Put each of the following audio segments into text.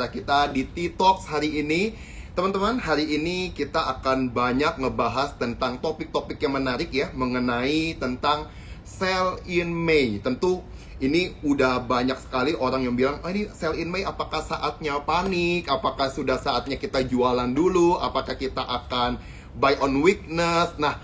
acara kita di T-Talks hari ini. Teman-teman, hari ini kita akan banyak ngebahas tentang topik-topik yang menarik ya, mengenai tentang sell in May. Tentu ini udah banyak sekali orang yang bilang, oh ini sell in May, apakah saatnya panik? Apakah sudah saatnya kita jualan dulu? Apakah kita akan buy on weakness? Nah,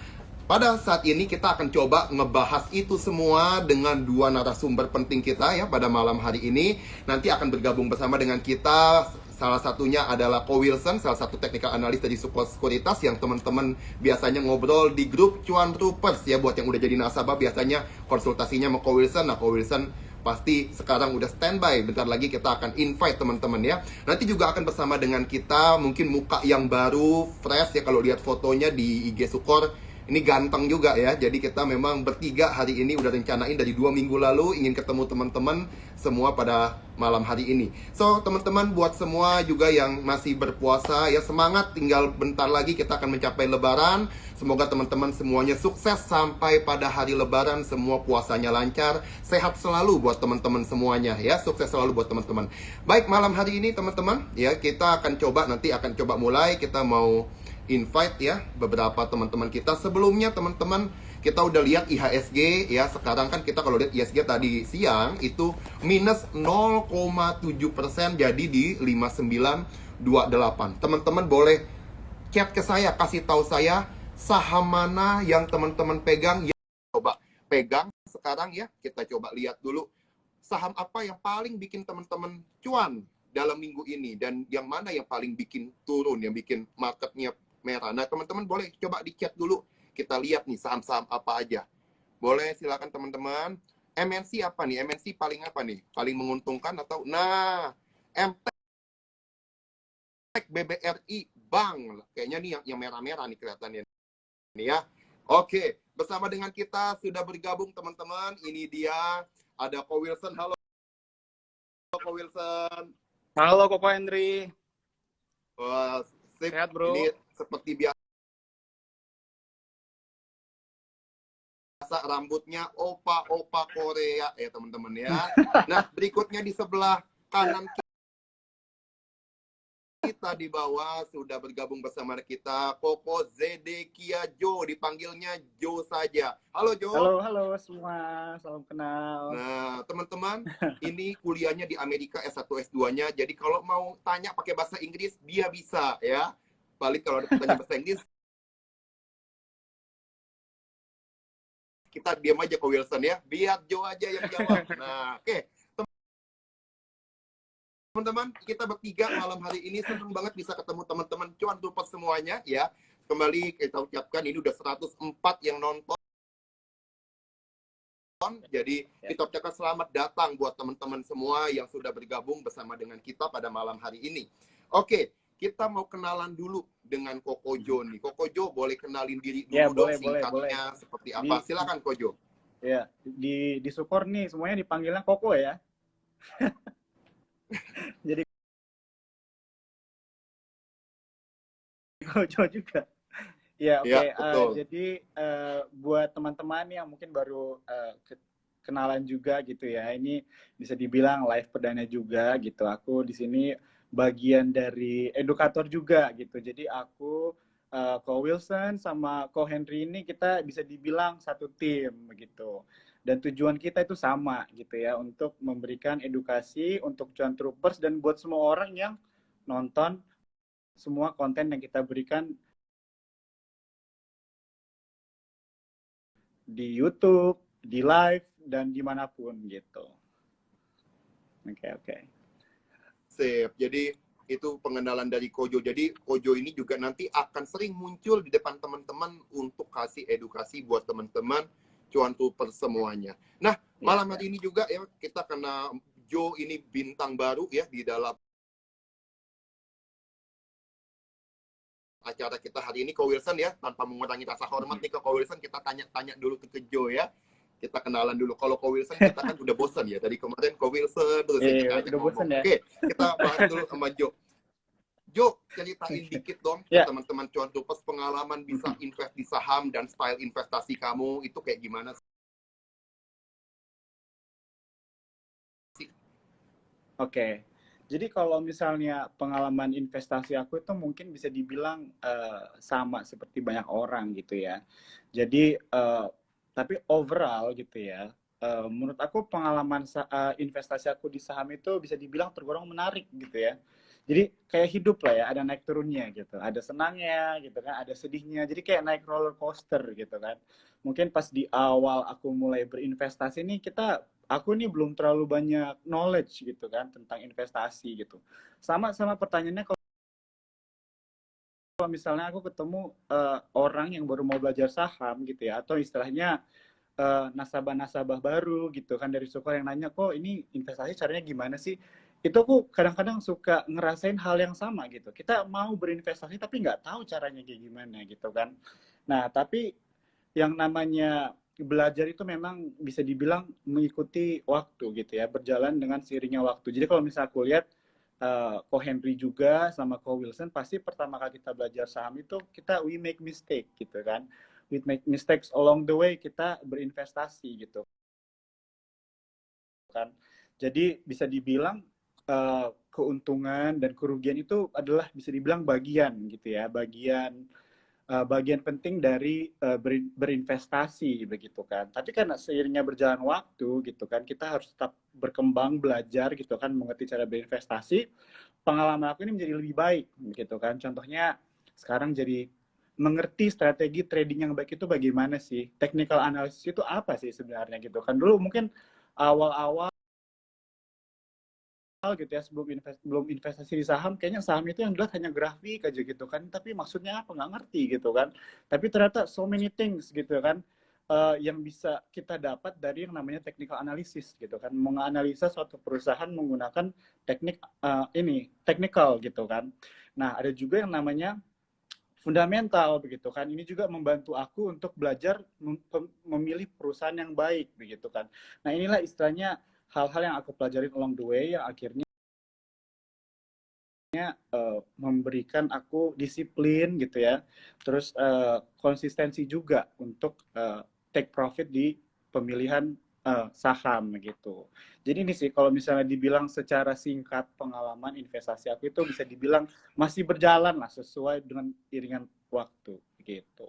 pada saat ini kita akan coba ngebahas itu semua dengan dua narasumber penting kita ya pada malam hari ini. Nanti akan bergabung bersama dengan kita. Salah satunya adalah Ko Wilson, salah satu technical analyst dari Support Sekuritas yang teman-teman biasanya ngobrol di grup Cuan Troopers ya. Buat yang udah jadi nasabah biasanya konsultasinya sama Ko Wilson. Nah, Ko Wilson pasti sekarang udah standby. Bentar lagi kita akan invite teman-teman ya. Nanti juga akan bersama dengan kita mungkin muka yang baru, fresh ya, kalau lihat fotonya di IG Sukor. Ini ganteng juga ya. Jadi kita memang bertiga hari ini udah rencanain dari 2 minggu lalu ingin ketemu teman-teman semua pada malam hari ini. So teman-teman, buat semua juga yang masih berpuasa ya, semangat, tinggal bentar lagi kita akan mencapai lebaran. Semoga teman-teman semuanya sukses sampai pada hari lebaran, semua puasanya lancar, sehat selalu buat teman-teman semuanya ya, sukses selalu buat teman-teman. Baik, malam hari ini teman-teman ya, kita akan coba, nanti akan coba mulai, kita mau invite ya beberapa teman-teman kita. Sebelumnya teman-teman, kita udah lihat IHSG ya. Sekarang kan kita kalau lihat IHSG tadi siang itu minus 0,7%, jadi di 5928. Teman-teman boleh chat ke saya, kasih tahu saya saham mana yang teman-teman pegang ya. Coba pegang sekarang ya. Kita coba lihat dulu saham apa yang paling bikin teman-teman cuan dalam minggu ini, dan yang mana yang paling bikin turun, yang bikin marketnya merah. Nah, teman-teman boleh coba di chat dulu. Kita lihat nih saham-saham apa aja. Boleh, silakan teman-teman. MNC apa nih? MNC paling apa nih? Paling menguntungkan atau? Nah, MTEK, BBRI, Bank. Kayaknya nih yang merah-merah nih kelihatannya. Nih ya. Oke, bersama dengan kita sudah bergabung teman-teman. Ini dia, ada Ko Wilson. Halo, Ko Wilson. Halo Koko Henry. Wah, sip. Sehat bro. Ini seperti biasa, rambutnya opa-opa Korea ya teman-teman ya. Nah, berikutnya di sebelah kanan kita di bawah sudah bergabung bersama kita Koko Zedekia Jo, dipanggilnya Jo saja. Halo Jo. Halo semua, salam kenal. Nah, teman-teman, ini kuliahnya di Amerika S1 S2-nya. Jadi kalau mau tanya pakai bahasa Inggris, dia bisa ya. Paling kalau ada pertanyaan bahasa Inggris, kita diam aja ke Wilson ya, biar Joe aja yang jawab. Nah, oke. Teman-teman, kita bertiga malam hari ini senang banget bisa ketemu teman-teman Cuan Troopers semuanya ya. Kembali kita ucapkan ini udah 104 yang nonton. Jadi kita ucapkan selamat datang buat teman-teman semua yang sudah bergabung bersama dengan kita pada malam hari ini. Oke, kita mau kenalan dulu dengan Koko Jo nih. Koko Jo, boleh kenalin diri dulu Ya, dong, boleh. singkatnya seperti apa? Silakan Koko Jo. Ya, di Sukor nih semuanya dipanggilnya Koko ya. Jadi Kojo juga. Ya, oke. Jadi buat teman-teman yang mungkin baru kenalan juga gitu ya. Ini bisa dibilang live perdana juga gitu. Aku di sini bagian dari edukator juga gitu. Jadi aku Ko Wilson sama Ko Henry ini kita bisa dibilang satu tim gitu. Dan tujuan kita itu sama gitu ya, untuk memberikan edukasi untuk Cuan Troopers dan buat semua orang yang nonton semua konten yang kita berikan di YouTube, di live, dan dimanapun gitu. Oke. Sip. Jadi itu pengenalan dari Kojo. Jadi Kojo ini juga nanti akan sering muncul di depan teman-teman untuk kasih edukasi buat teman-teman Cuan Troopers semuanya. Nah, malam hari ini juga ya kita kena Jo ini bintang baru ya di dalam acara kita hari ini. Ko Wilson ya, tanpa mengurangi rasa hormat nih ke Ko Wilson, kita tanya-tanya dulu ke Jo ya. Kita kenalan dulu. Kalau Ko Wilson kita kan udah bosan ya. Dari kemarin Ko Wilson terus udah bosan ya. Oke, kita bahas dulu sama Jo. Jo, ceritain dikit dong ke teman-teman Cuan Troopers pengalaman bisa invest di saham dan style investasi kamu itu kayak gimana sih? Oke. Jadi kalau misalnya pengalaman investasi aku itu mungkin bisa dibilang sama seperti banyak orang gitu ya. Jadi tapi overall gitu ya, menurut aku pengalaman investasi aku di saham itu bisa dibilang tergolong menarik gitu ya. Jadi kayak hidup lah ya, ada naik turunnya gitu, ada senangnya gitu kan, ada sedihnya. Jadi kayak naik roller coaster gitu kan. Mungkin pas di awal aku mulai berinvestasi nih aku nih belum terlalu banyak knowledge gitu kan tentang investasi gitu. Sama pertanyaannya kalau misalnya aku ketemu orang yang baru mau belajar saham gitu ya, atau istilahnya nasabah-nasabah baru gitu kan dari Sukor yang nanya, kok ini investasi caranya gimana sih? Itu aku kadang-kadang suka ngerasain hal yang sama gitu. Kita mau berinvestasi tapi nggak tahu caranya kayak gimana gitu kan. Nah, tapi yang namanya belajar itu memang bisa dibilang mengikuti waktu gitu ya, berjalan dengan seiringnya waktu. Jadi kalau misalnya aku lihat Ko Henry juga sama Ko Wilson, pasti pertama kali kita belajar saham itu we make mistake gitu kan. We make mistakes along the way kita berinvestasi gitu kan. Jadi bisa dibilang keuntungan dan kerugian itu adalah bisa dibilang bagian gitu ya, bagian penting dari berinvestasi begitu kan. Tapi karena seiringnya berjalan waktu gitu kan, kita harus tetap berkembang, belajar gitu kan, mengerti cara berinvestasi. Pengalaman aku ini menjadi lebih baik gitu kan. Contohnya sekarang jadi mengerti strategi trading yang baik itu bagaimana sih. Technical analysis itu apa sih sebenarnya gitu kan. Dulu mungkin awal-awal gitu ya, belum investasi di saham, kayaknya saham itu yang jelas hanya grafik aja gitu kan, tapi maksudnya apa nggak ngerti gitu kan. Tapi ternyata so many things gitu kan, yang bisa kita dapat dari yang namanya technical analysis gitu kan, menganalisa suatu perusahaan menggunakan teknik technical gitu kan. Nah, ada juga yang namanya fundamental begitu kan, ini juga membantu aku untuk belajar memilih perusahaan yang baik begitu kan. Nah, inilah istilahnya hal-hal yang aku pelajarin along the way yang akhirnya memberikan aku disiplin gitu ya, terus konsistensi juga untuk take profit di pemilihan saham gitu. Jadi ini sih kalau misalnya dibilang secara singkat pengalaman investasi aku itu bisa dibilang masih berjalan lah sesuai dengan iringan waktu gitu.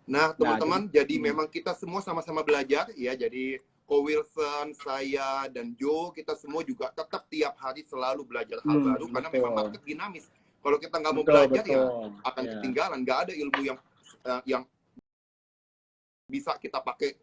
Nah, teman-teman, jadi memang kita semua sama-sama belajar ya. Jadi Ko Wilson, saya, dan Joe, kita semua juga tetap tiap hari selalu belajar hal baru karena memang market dinamis. Kalau kita nggak mau belajar ya akan ketinggalan. Nggak ada ilmu yang bisa kita pakai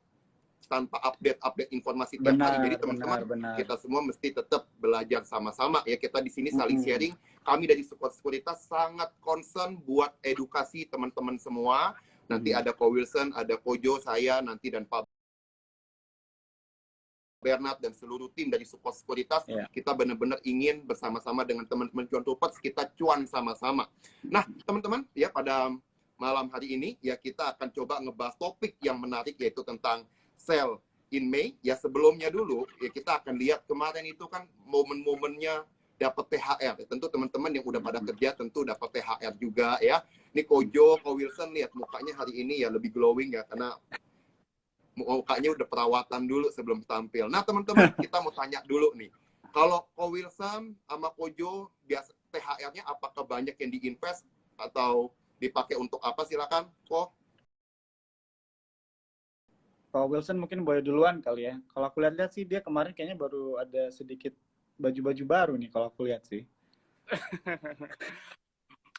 tanpa update informasi tiap hari. Jadi teman-teman, kita semua mesti tetap belajar sama-sama ya. Kita di sini saling sharing. Kami dari Support Sekuritas sangat concern buat edukasi teman-teman semua. Nanti ada Ko Wilson, ada Ko Jo, saya, nanti dan Pak Bernard dan seluruh tim dari Support Sekuritas. Kita benar-benar ingin bersama-sama dengan teman-teman Cuan Troopers, kita cuan sama-sama. Nah, teman-teman, ya pada malam hari ini ya kita akan coba ngebahas topik yang menarik yaitu tentang sell in May. Ya sebelumnya dulu ya kita akan lihat kemarin itu kan momen-momennya dapat THR. Tentu teman-teman yang udah pada kerja tentu dapat THR juga ya. Ini Ko Jo, Ko Wilson lihat mukanya hari ini ya lebih glowing ya karena mukanya udah perawatan dulu sebelum tampil. Nah teman-teman kita mau tanya dulu nih. Kalau Ko Wilson sama Ko Jo biasa THR-nya apakah banyak yang diinvest atau dipakai untuk apa? Silakan, Ko. Ko Wilson mungkin boleh duluan kali ya. Kalau aku lihat sih dia kemarin kayaknya baru ada sedikit baju-baju baru nih kalau aku lihat sih.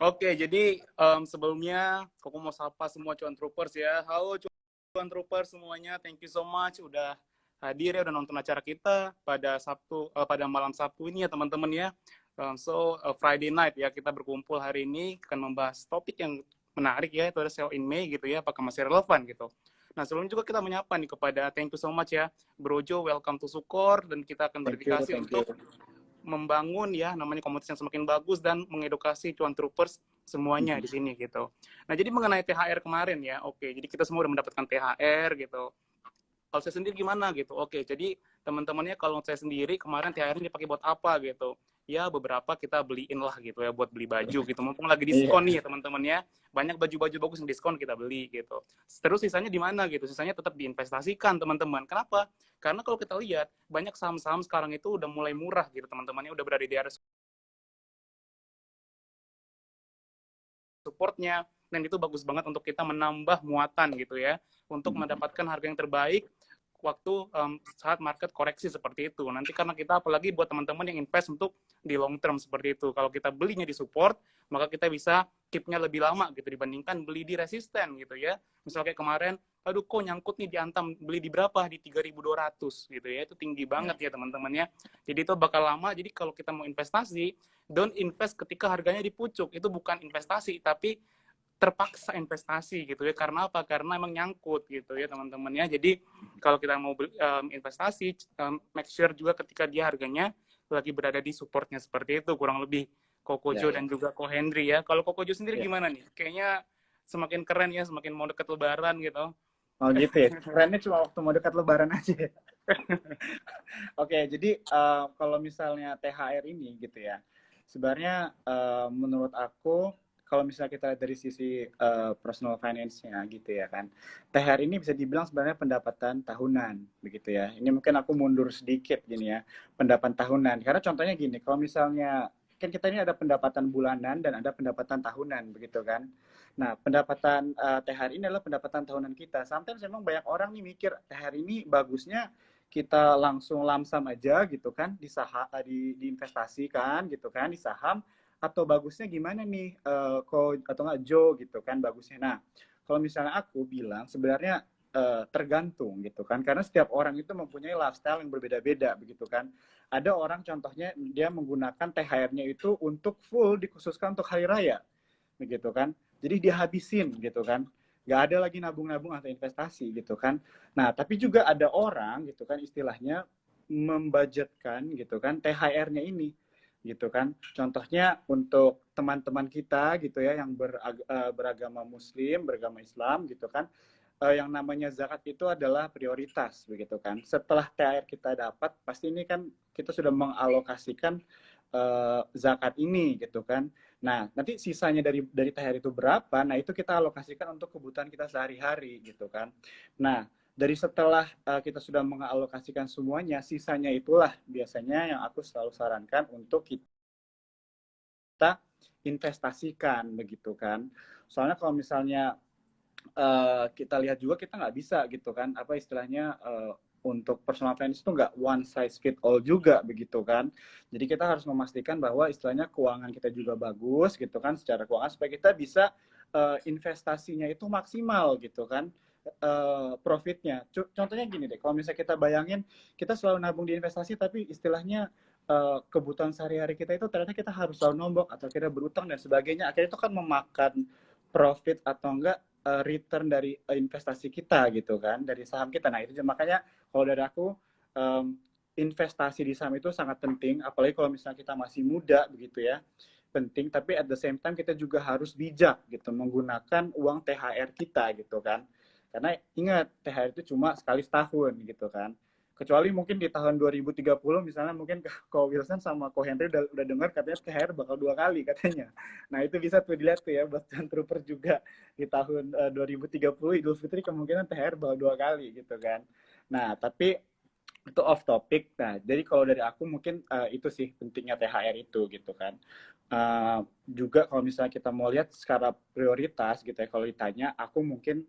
Oke, jadi sebelumnya aku mau sapa semua Cuan Troopers ya. Halo Cuan Troopers semuanya, thank you so much udah hadir ya, udah nonton acara kita pada pada malam Sabtu ini ya teman-teman ya. Friday night ya kita berkumpul hari ini akan membahas topik yang menarik ya, itu ada sell in May gitu ya, apakah masih relevan gitu. Nah, sebelum juga kita menyapa nih kepada thank you so much ya, Brojo, welcome to Sukor, dan kita akan berdedikasi untuk membangun ya namanya komunitas yang semakin bagus dan mengedukasi Cuan Troopers semuanya di sini gitu. Nah, jadi mengenai THR kemarin ya, oke, jadi kita semua udah mendapatkan THR gitu. Kalau saya sendiri gimana gitu? Oke, jadi teman-temannya kalau saya sendiri kemarin THR-nya dipakai buat apa gitu? ya beberapa kita beliin lah gitu ya buat beli baju gitu. Mumpung lagi diskon nih ya teman-teman ya. Banyak baju-baju bagus yang diskon kita beli gitu. Terus sisanya di mana gitu? Sisanya tetap diinvestasikan teman-teman. Kenapa? Karena kalau kita lihat banyak saham-saham sekarang itu udah mulai murah gitu teman-temannya, udah berada di area supportnya, dan itu bagus banget untuk kita menambah muatan gitu ya, untuk mendapatkan harga yang terbaik waktu saat market koreksi seperti itu. Nanti karena kita, apalagi buat teman-teman yang invest untuk di long term seperti itu, kalau kita belinya di support, maka kita bisa keep-nya lebih lama gitu dibandingkan beli di resisten gitu ya. Misalnya kayak kemarin, aduh kok nyangkut nih di Antam, beli di berapa? Di 3.200 gitu ya, itu tinggi banget ya teman-teman ya. Jadi itu bakal lama, jadi kalau kita mau investasi, don't invest ketika harganya di pucuk, itu bukan investasi, tapi terpaksa investasi gitu ya. Karena apa? Karena emang nyangkut gitu ya teman-teman ya. Jadi kalau kita mau investasi, make sure juga ketika dia harganya lagi berada di supportnya seperti itu, kurang lebih Kokojo dan juga Ko Henry ya. Kalau Kokojo sendiri gimana nih? Kayaknya semakin keren ya, semakin mau deket lebaran gitu. Oh gitu ya, kerennya cuma waktu mau dekat lebaran aja. Oke, jadi kalau misalnya THR ini gitu ya, sebenarnya menurut aku, kalau misalnya kita lihat dari sisi personal finance-nya gitu ya kan, THR ini bisa dibilang sebenarnya pendapatan tahunan begitu ya. Ini mungkin aku mundur sedikit gini ya, pendapatan tahunan. Karena contohnya gini, kalau misalnya kan kita ini ada pendapatan bulanan dan ada pendapatan tahunan begitu kan. Nah, pendapatan THR ini adalah pendapatan tahunan kita. Sometimes memang banyak orang nih mikir THR ini bagusnya kita langsung lamsam aja gitu kan di saham, diinvestasikan gitu kan di saham, atau bagusnya gimana nih atau enggak Joe gitu kan bagusnya. Nah, kalau misalnya aku bilang sebenarnya tergantung gitu kan, karena setiap orang itu mempunyai lifestyle yang berbeda-beda begitu kan. Ada orang contohnya dia menggunakan THR-nya itu untuk full dikhususkan untuk hari raya begitu kan, jadi dihabisin gitu kan, nggak ada lagi nabung-nabung atau investasi gitu kan. Nah tapi juga ada orang gitu kan istilahnya membudgetkan gitu kan THR-nya ini gitu kan. Contohnya untuk teman-teman kita gitu ya yang beragama Muslim, beragama Islam gitu kan, yang namanya zakat itu adalah prioritas begitu kan. Setelah THR kita dapat, pasti ini kan kita sudah mengalokasikan zakat ini gitu kan. Nah, nanti sisanya dari THR itu berapa? Nah, itu kita alokasikan untuk kebutuhan kita sehari-hari gitu kan. Nah, dari setelah kita sudah mengalokasikan semuanya, sisanya itulah biasanya yang aku selalu sarankan untuk kita investasikan begitu kan. Soalnya kalau misalnya kita lihat juga, kita nggak bisa gitu kan, apa istilahnya, untuk personal finance itu nggak one size fit all juga begitu kan. Jadi kita harus memastikan bahwa istilahnya keuangan kita juga bagus gitu kan secara keuangan, supaya kita bisa investasinya itu maksimal gitu kan, profitnya. Contohnya gini deh, kalau misalnya kita bayangin kita selalu nabung di investasi tapi istilahnya kebutuhan sehari-hari kita itu ternyata kita harus selalu nombok atau kita berutang dan sebagainya, akhirnya itu kan memakan profit atau enggak return dari investasi kita gitu kan, dari saham kita. Nah itu makanya kalau dari aku investasi di saham itu sangat penting, apalagi kalau misalnya kita masih muda begitu ya, penting. Tapi at the same time kita juga harus bijak gitu menggunakan uang THR kita gitu kan, karena ingat THR itu cuma sekali setahun gitu kan. Kecuali mungkin di tahun 2030 misalnya, mungkin Ko Wilson sama Ko Henry udah dengar katanya THR bakal 2 kali katanya. Nah itu bisa tuh dilihat tuh ya buat trooper juga, di tahun 2030 Idul Fitri kemungkinan THR bakal 2 kali gitu kan. Nah tapi itu off topic. Nah jadi kalau dari aku mungkin itu sih pentingnya THR itu gitu kan. Juga kalau misalnya kita mau lihat secara prioritas gitu ya, kalau ditanya aku mungkin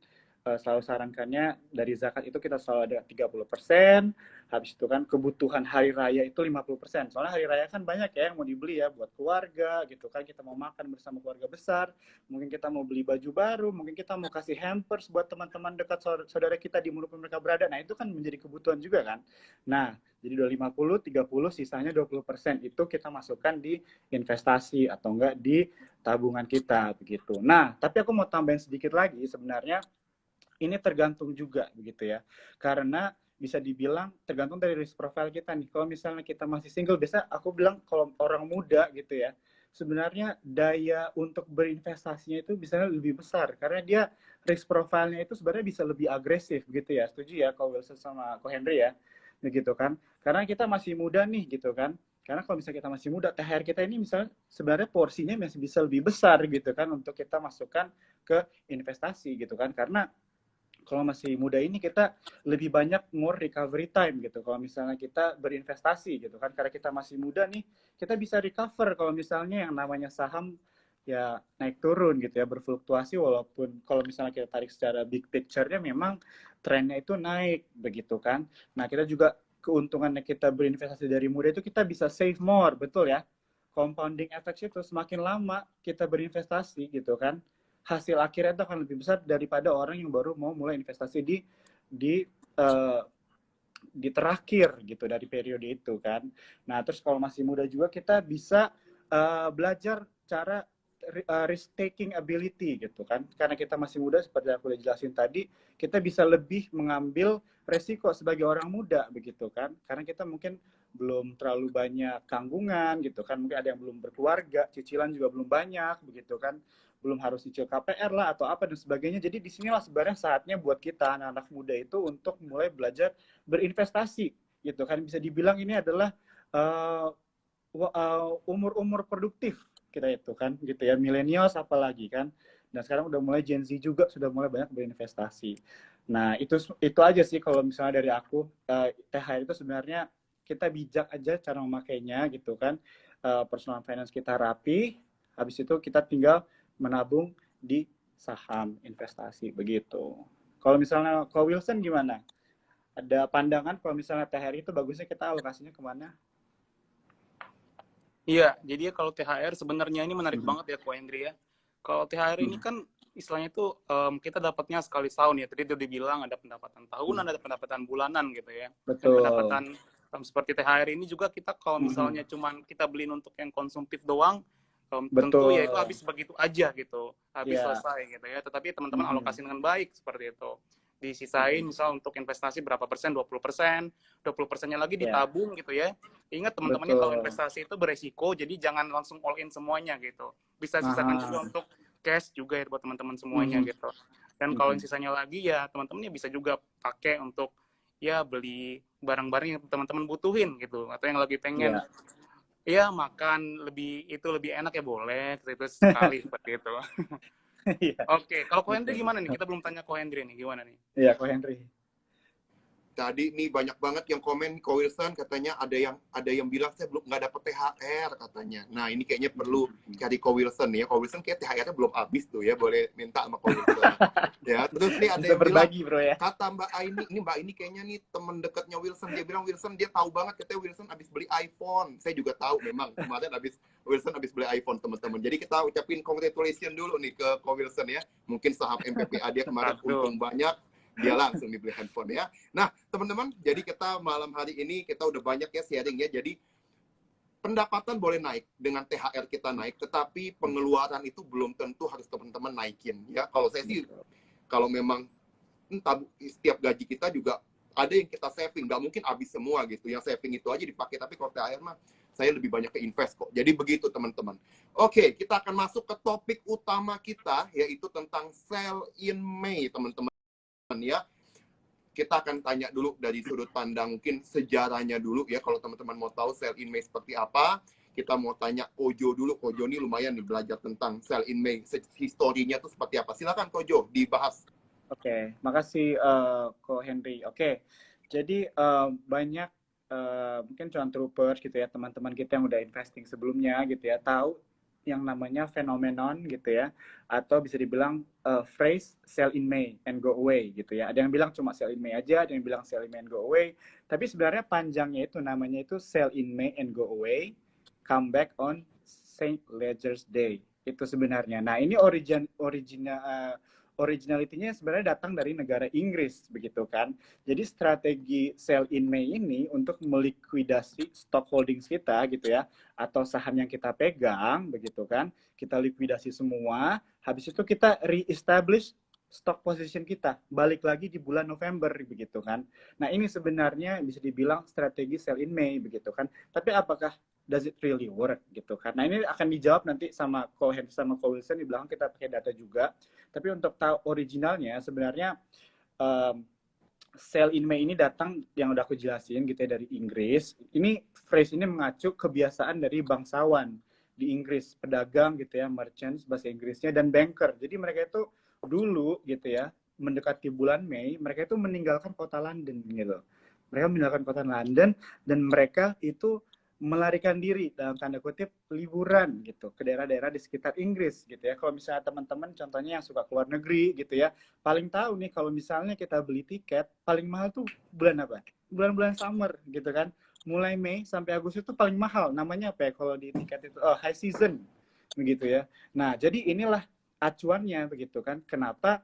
selalu sarankannya dari zakat itu kita selalu ada 30%, habis itu kan kebutuhan hari raya itu 50%. Soalnya hari raya kan banyak ya yang mau dibeli ya buat keluarga gitu kan, kita mau makan bersama keluarga besar, mungkin kita mau beli baju baru, mungkin kita mau kasih hampers buat teman-teman dekat saudara kita di mana mereka berada. Nah, itu kan menjadi kebutuhan juga kan. Nah, jadi 50, 30, sisanya 20% itu kita masukkan di investasi atau enggak di tabungan kita begitu. Nah, tapi aku mau tambahin sedikit lagi, sebenarnya ini tergantung juga begitu ya, karena bisa dibilang tergantung dari risk profile kita nih. Kalau misalnya kita masih single, biasa aku bilang kalau orang muda gitu ya, sebenarnya daya untuk berinvestasinya itu bisa lebih besar karena dia risk profile-nya itu sebenarnya bisa lebih agresif gitu ya. Setuju ya kalau Wilson sama Ko Henry ya, begitu kan? Karena kita masih muda nih gitu kan. Karena kalau misalnya kita masih muda, THR kita ini misalnya sebenarnya porsinya masih bisa lebih besar gitu kan untuk kita masukkan ke investasi gitu kan. Karena kalau masih muda ini kita lebih banyak more recovery time gitu. Kalau misalnya kita berinvestasi gitu kan, karena kita masih muda nih, kita bisa recover kalau misalnya yang namanya saham ya naik turun gitu ya, berfluktuasi walaupun kalau misalnya kita tarik secara big picture-nya memang trennya itu naik begitu kan. Nah, kita juga keuntungannya kita berinvestasi dari muda itu kita bisa save more, betul ya. Compounding effect itu semakin lama kita berinvestasi gitu kan, hasil akhirnya itu akan lebih besar daripada orang yang baru mau mulai investasi di uh, di terakhir gitu dari periode itu kan. Nah, terus kalau masih muda juga kita bisa belajar cara risk taking ability gitu kan. Karena kita masih muda seperti aku udah jelasin tadi, kita bisa lebih mengambil resiko sebagai orang muda begitu kan. Karena kita mungkin belum terlalu banyak tanggungan gitu kan. Mungkin ada yang belum berkeluarga, cicilan juga belum banyak begitu kan. Belum harus cicil KPR lah atau apa dan sebagainya. Jadi disinilah sebenarnya saatnya buat kita anak-anak muda itu untuk mulai belajar berinvestasi gitu kan. Bisa dibilang ini adalah umur-umur produktif kita itu kan gitu ya, milenials apalagi kan. Dan sekarang udah mulai Gen Z juga sudah mulai banyak berinvestasi. Nah, itu aja sih kalau misalnya dari aku, THR itu sebenarnya kita bijak aja cara memakainya gitu kan. Personal finance kita rapi, habis itu kita tinggal menabung di saham investasi begitu. Kalau misalnya Ko Wilson gimana? Ada pandangan kalau misalnya THR itu bagusnya kita alokasinya kemana? Iya, jadi kalau THR sebenarnya ini menarik banget ya, Ko Hendri ya. Kalau THR ini kan istilahnya itu kita dapatnya sekali setahun ya. Tadi udah dibilang ada pendapatan tahunan, ada pendapatan bulanan gitu ya. Betul. Dan pendapatan seperti THR ini juga kita kalau misalnya cuman kita beliin untuk yang konsumtif doang, tentu ya itu habis begitu aja gitu, habis selesai gitu ya. Tetapi teman-teman alokasi dengan baik seperti itu. Disisain misal untuk investasi berapa persen, 20%, 20%-nya lagi ditabung gitu ya. Ingat teman-temannya kalau investasi itu beresiko, jadi jangan langsung all in semuanya gitu. Bisa sisakan juga untuk cash juga ya buat teman-teman semuanya gitu. Dan kalau yang sisanya lagi ya teman-temannya bisa juga pakai untuk ya beli barang-barang yang teman-teman butuhin gitu, atau yang lagi pengen ya makan lebih enak ya boleh, itu sekali seperti itu. Oke, kalau Ko Hendri gimana nih? Kita belum tanya Ko Hendri nih, gimana nih? Iya, Ko Hendri. Tadi nih banyak banget yang komen Ko Wilson, katanya ada yang bilang saya belum nggak dapet THR katanya. Nah ini kayaknya perlu cari Ko Wilson ya. Ko Wilson kayak THR-nya belum habis tuh ya, boleh minta sama Ko Wilson. Ya terus nih ada yang berbagi, bilang, bro, ya. kata Mbak Aini, ini Mbak Aini kayaknya nih teman dekatnya Wilson, dia bilang Wilson dia tahu banget katanya Wilson habis beli iPhone. Saya juga tahu memang kemarin Wilson habis beli iPhone teman-teman. Jadi kita ucapin congratulations dulu nih ke Ko Wilson ya. Mungkin saham MPPA dia kemarin untung banyak. Dia langsung dibeli handphone ya. Nah, teman-teman, jadi kita malam hari ini kita udah banyak ya sharing ya. Jadi pendapatan boleh naik dengan THR kita naik, tetapi pengeluaran itu belum tentu harus teman-teman naikin ya. Kalau saya sih, kalau memang setiap gaji kita juga ada yang kita saving, nggak mungkin habis semua gitu. Yang saving itu aja dipakai, tapi kalau THR mah saya lebih banyak ke invest kok. Jadi begitu teman-teman. Oke, kita akan masuk ke topik utama kita, yaitu tentang sell in May, teman-teman. Ya, kita akan tanya dulu dari sudut pandang mungkin sejarahnya dulu ya. Kalau teman-teman mau tahu sell in May seperti apa, kita mau tanya Kojo dulu. Kojo ini lumayan nih belajar tentang sell in May, historinya tuh seperti apa. Silakan Kojo dibahas. Oke, makasih Ko Henry. Oke, jadi banyak mungkin cuan troopers gitu ya, teman-teman kita yang udah investing sebelumnya gitu ya, tahu yang namanya phenomenon gitu ya, atau bisa dibilang phrase sell in May and go away gitu ya. Ada yang bilang cuma sell in May aja, ada yang bilang sell in May and go away. Tapi sebenarnya panjangnya itu namanya itu sell in May and go away, come back on Saint Leger's Day. Itu sebenarnya. Nah, ini originality-nya sebenarnya datang dari negara Inggris begitu kan. Jadi strategi sell in May ini untuk melikuidasi stock holdings kita gitu ya, atau saham yang kita pegang begitu kan, kita likuidasi semua, habis itu kita re-establish stock position kita, balik lagi di bulan November begitu kan. Nah ini sebenarnya bisa dibilang strategi sell in May begitu kan. Tapi apakah does it really work gitu kan? Nah ini akan dijawab nanti sama Ko Wilson di belakang, kita pakai data juga. Tapi untuk tahu originalnya sebenarnya sell in May ini datang yang udah aku jelasin gitu ya dari Inggris. Ini phrase ini mengacu kebiasaan dari bangsawan di Inggris, pedagang gitu ya, merchants bahasa Inggrisnya, dan banker. Jadi mereka itu dulu gitu ya, mendekati bulan Mei, mereka itu meninggalkan kota London gitu. Mereka meninggalkan kota London dan mereka itu melarikan diri dalam tanda kutip liburan gitu ke daerah-daerah di sekitar Inggris gitu ya. Kalau misalnya teman-teman contohnya yang suka keluar negeri gitu ya, paling tahu nih kalau misalnya kita beli tiket paling mahal tuh bulan apa? Bulan-bulan summer gitu kan. Mulai Mei sampai Agustus itu paling mahal. Namanya apa ya kalau di tiket itu? Oh, high season begitu ya. Nah, jadi inilah acuannya begitu kan. Kenapa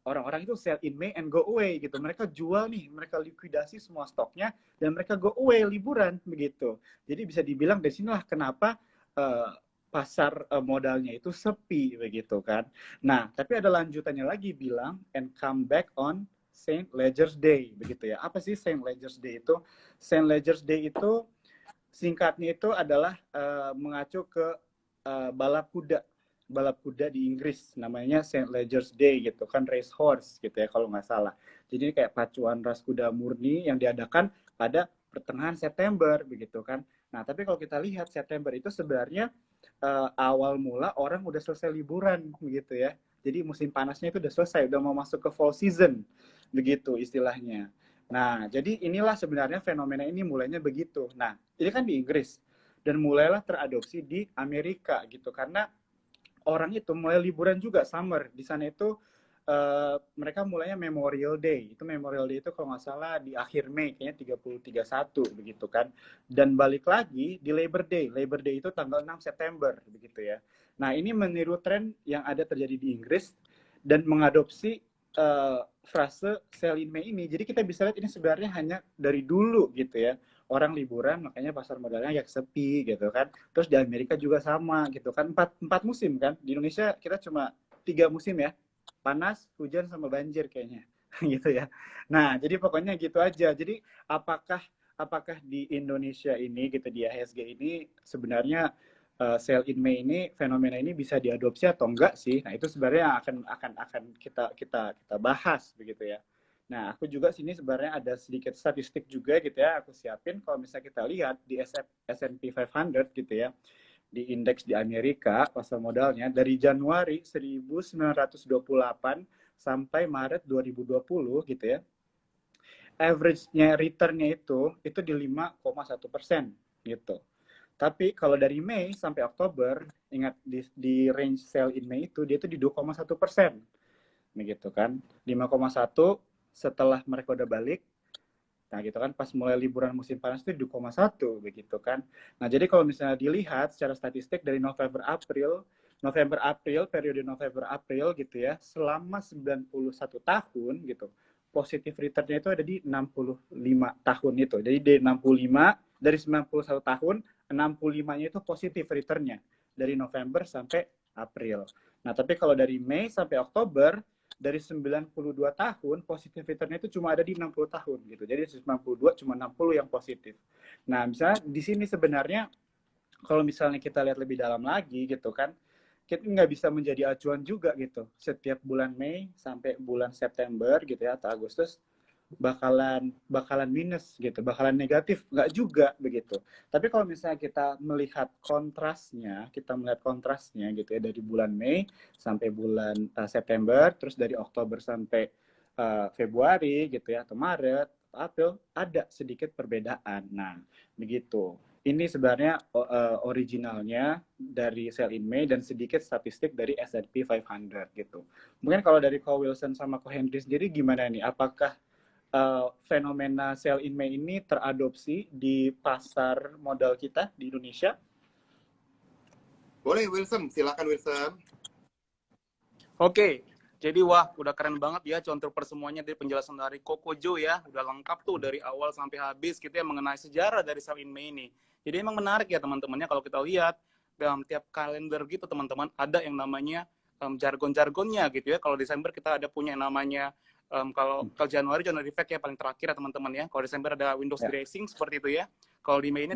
orang-orang itu sell in May and go away gitu. Mereka jual nih, mereka likuidasi semua stoknya dan mereka go away liburan begitu. Jadi bisa dibilang dari sinilah kenapa pasar modalnya itu sepi begitu kan. Nah, tapi ada lanjutannya lagi bilang and come back on Saint Leger's Day begitu ya. Apa sih Saint Leger's Day itu? Saint Leger's Day itu singkatnya itu adalah mengacu ke balap kuda di Inggris, namanya Saint Leger's Day gitu kan, race horse gitu ya kalau nggak salah. Jadi kayak pacuan ras kuda murni yang diadakan pada pertengahan September begitu kan. Nah tapi kalau kita lihat September itu sebenarnya awal mula orang udah selesai liburan begitu ya. Jadi musim panasnya itu udah selesai, udah mau masuk ke fall season begitu istilahnya. Nah jadi inilah sebenarnya fenomena ini mulainya begitu. Nah ini kan di Inggris dan mulailah teradopsi di Amerika gitu karena orang itu mulai liburan juga summer di sana itu mereka mulainya Memorial Day. Itu Memorial Day itu kalau nggak salah di akhir Mei kayaknya 30-31 begitu kan. Dan balik lagi di Labor Day. Labor Day itu tanggal 6 September begitu ya. Nah, ini meniru tren yang ada terjadi di Inggris dan mengadopsi frase sell in May ini. Jadi kita bisa lihat ini sebenarnya hanya dari dulu gitu ya. Orang liburan makanya pasar modalnya agak sepi gitu kan. Terus di Amerika juga sama gitu kan. Empat musim kan. Di Indonesia kita cuma 3 musim ya. Panas, hujan, sama banjir kayaknya. Gitu ya. Nah, jadi pokoknya gitu aja. Jadi apakah di Indonesia ini gitu di IHSG ini sebenarnya sell in May ini fenomena ini bisa diadopsi atau enggak sih? Nah, itu sebenarnya akan kita bahas begitu ya. Nah, aku juga sini sebenarnya ada sedikit statistik juga gitu ya, aku siapin kalau misalnya kita lihat di S&P 500 gitu ya, di indeks di Amerika, pasar modalnya, dari Januari 1928 sampai Maret 2020 gitu ya, average-nya return-nya itu di 5,1% gitu. Tapi kalau dari Mei sampai Oktober, ingat di range sell in Mei itu, dia itu di 2,1%. Begitu kan, 5,1 setelah mereka udah balik, nah gitu kan, pas mulai liburan musim panas itu 2,1 begitu kan. Nah jadi kalau misalnya dilihat secara statistik dari November-April, periode November-April gitu ya, selama 91 tahun gitu, positif return-nya itu ada di 65 tahun itu. Jadi dari 91 tahun, 65-nya itu positif return-nya dari November sampai April. Nah tapi kalau dari Mei sampai Oktober, dari 92 tahun, positif return-nya itu cuma ada di 60 tahun gitu. Jadi 92 cuma 60 yang positif. Nah, misalnya di sini sebenarnya kalau misalnya kita lihat lebih dalam lagi gitu kan, kita nggak bisa menjadi acuan juga gitu. Setiap bulan Mei sampai bulan September gitu ya atau Agustus bakalan minus gitu, bakalan negatif, nggak juga begitu. Tapi kalau misalnya kita melihat kontrasnya gitu ya, dari bulan Mei sampai bulan September, terus dari Oktober sampai Februari gitu ya, atau Maret, atau April, ada sedikit perbedaan. Nah, begitu. Ini sebenarnya originalnya dari sell in May dan sedikit statistik dari S&P 500 gitu. Mungkin kalau dari Ko Wilson sama Ko Henry sendiri gimana nih? Apakah fenomena sell in May ini teradopsi di pasar modal kita di Indonesia? Boleh Wilson, silakan Wilson. Oke, jadi wah udah keren banget ya contour semuanya dari penjelasan dari Koko Jo ya, udah lengkap tuh dari awal sampai habis gitu ya mengenai sejarah dari sell in May ini. Jadi emang menarik ya teman-temannya kalau kita lihat dalam tiap kalender gitu teman-teman ada yang namanya jargon-jargonnya gitu ya. Kalau Desember kita ada punya yang namanya kalau Januari effect ya paling terakhir ya teman-teman ya. Kalau Desember ada Windows dressing seperti itu ya. Kalau di Mei ini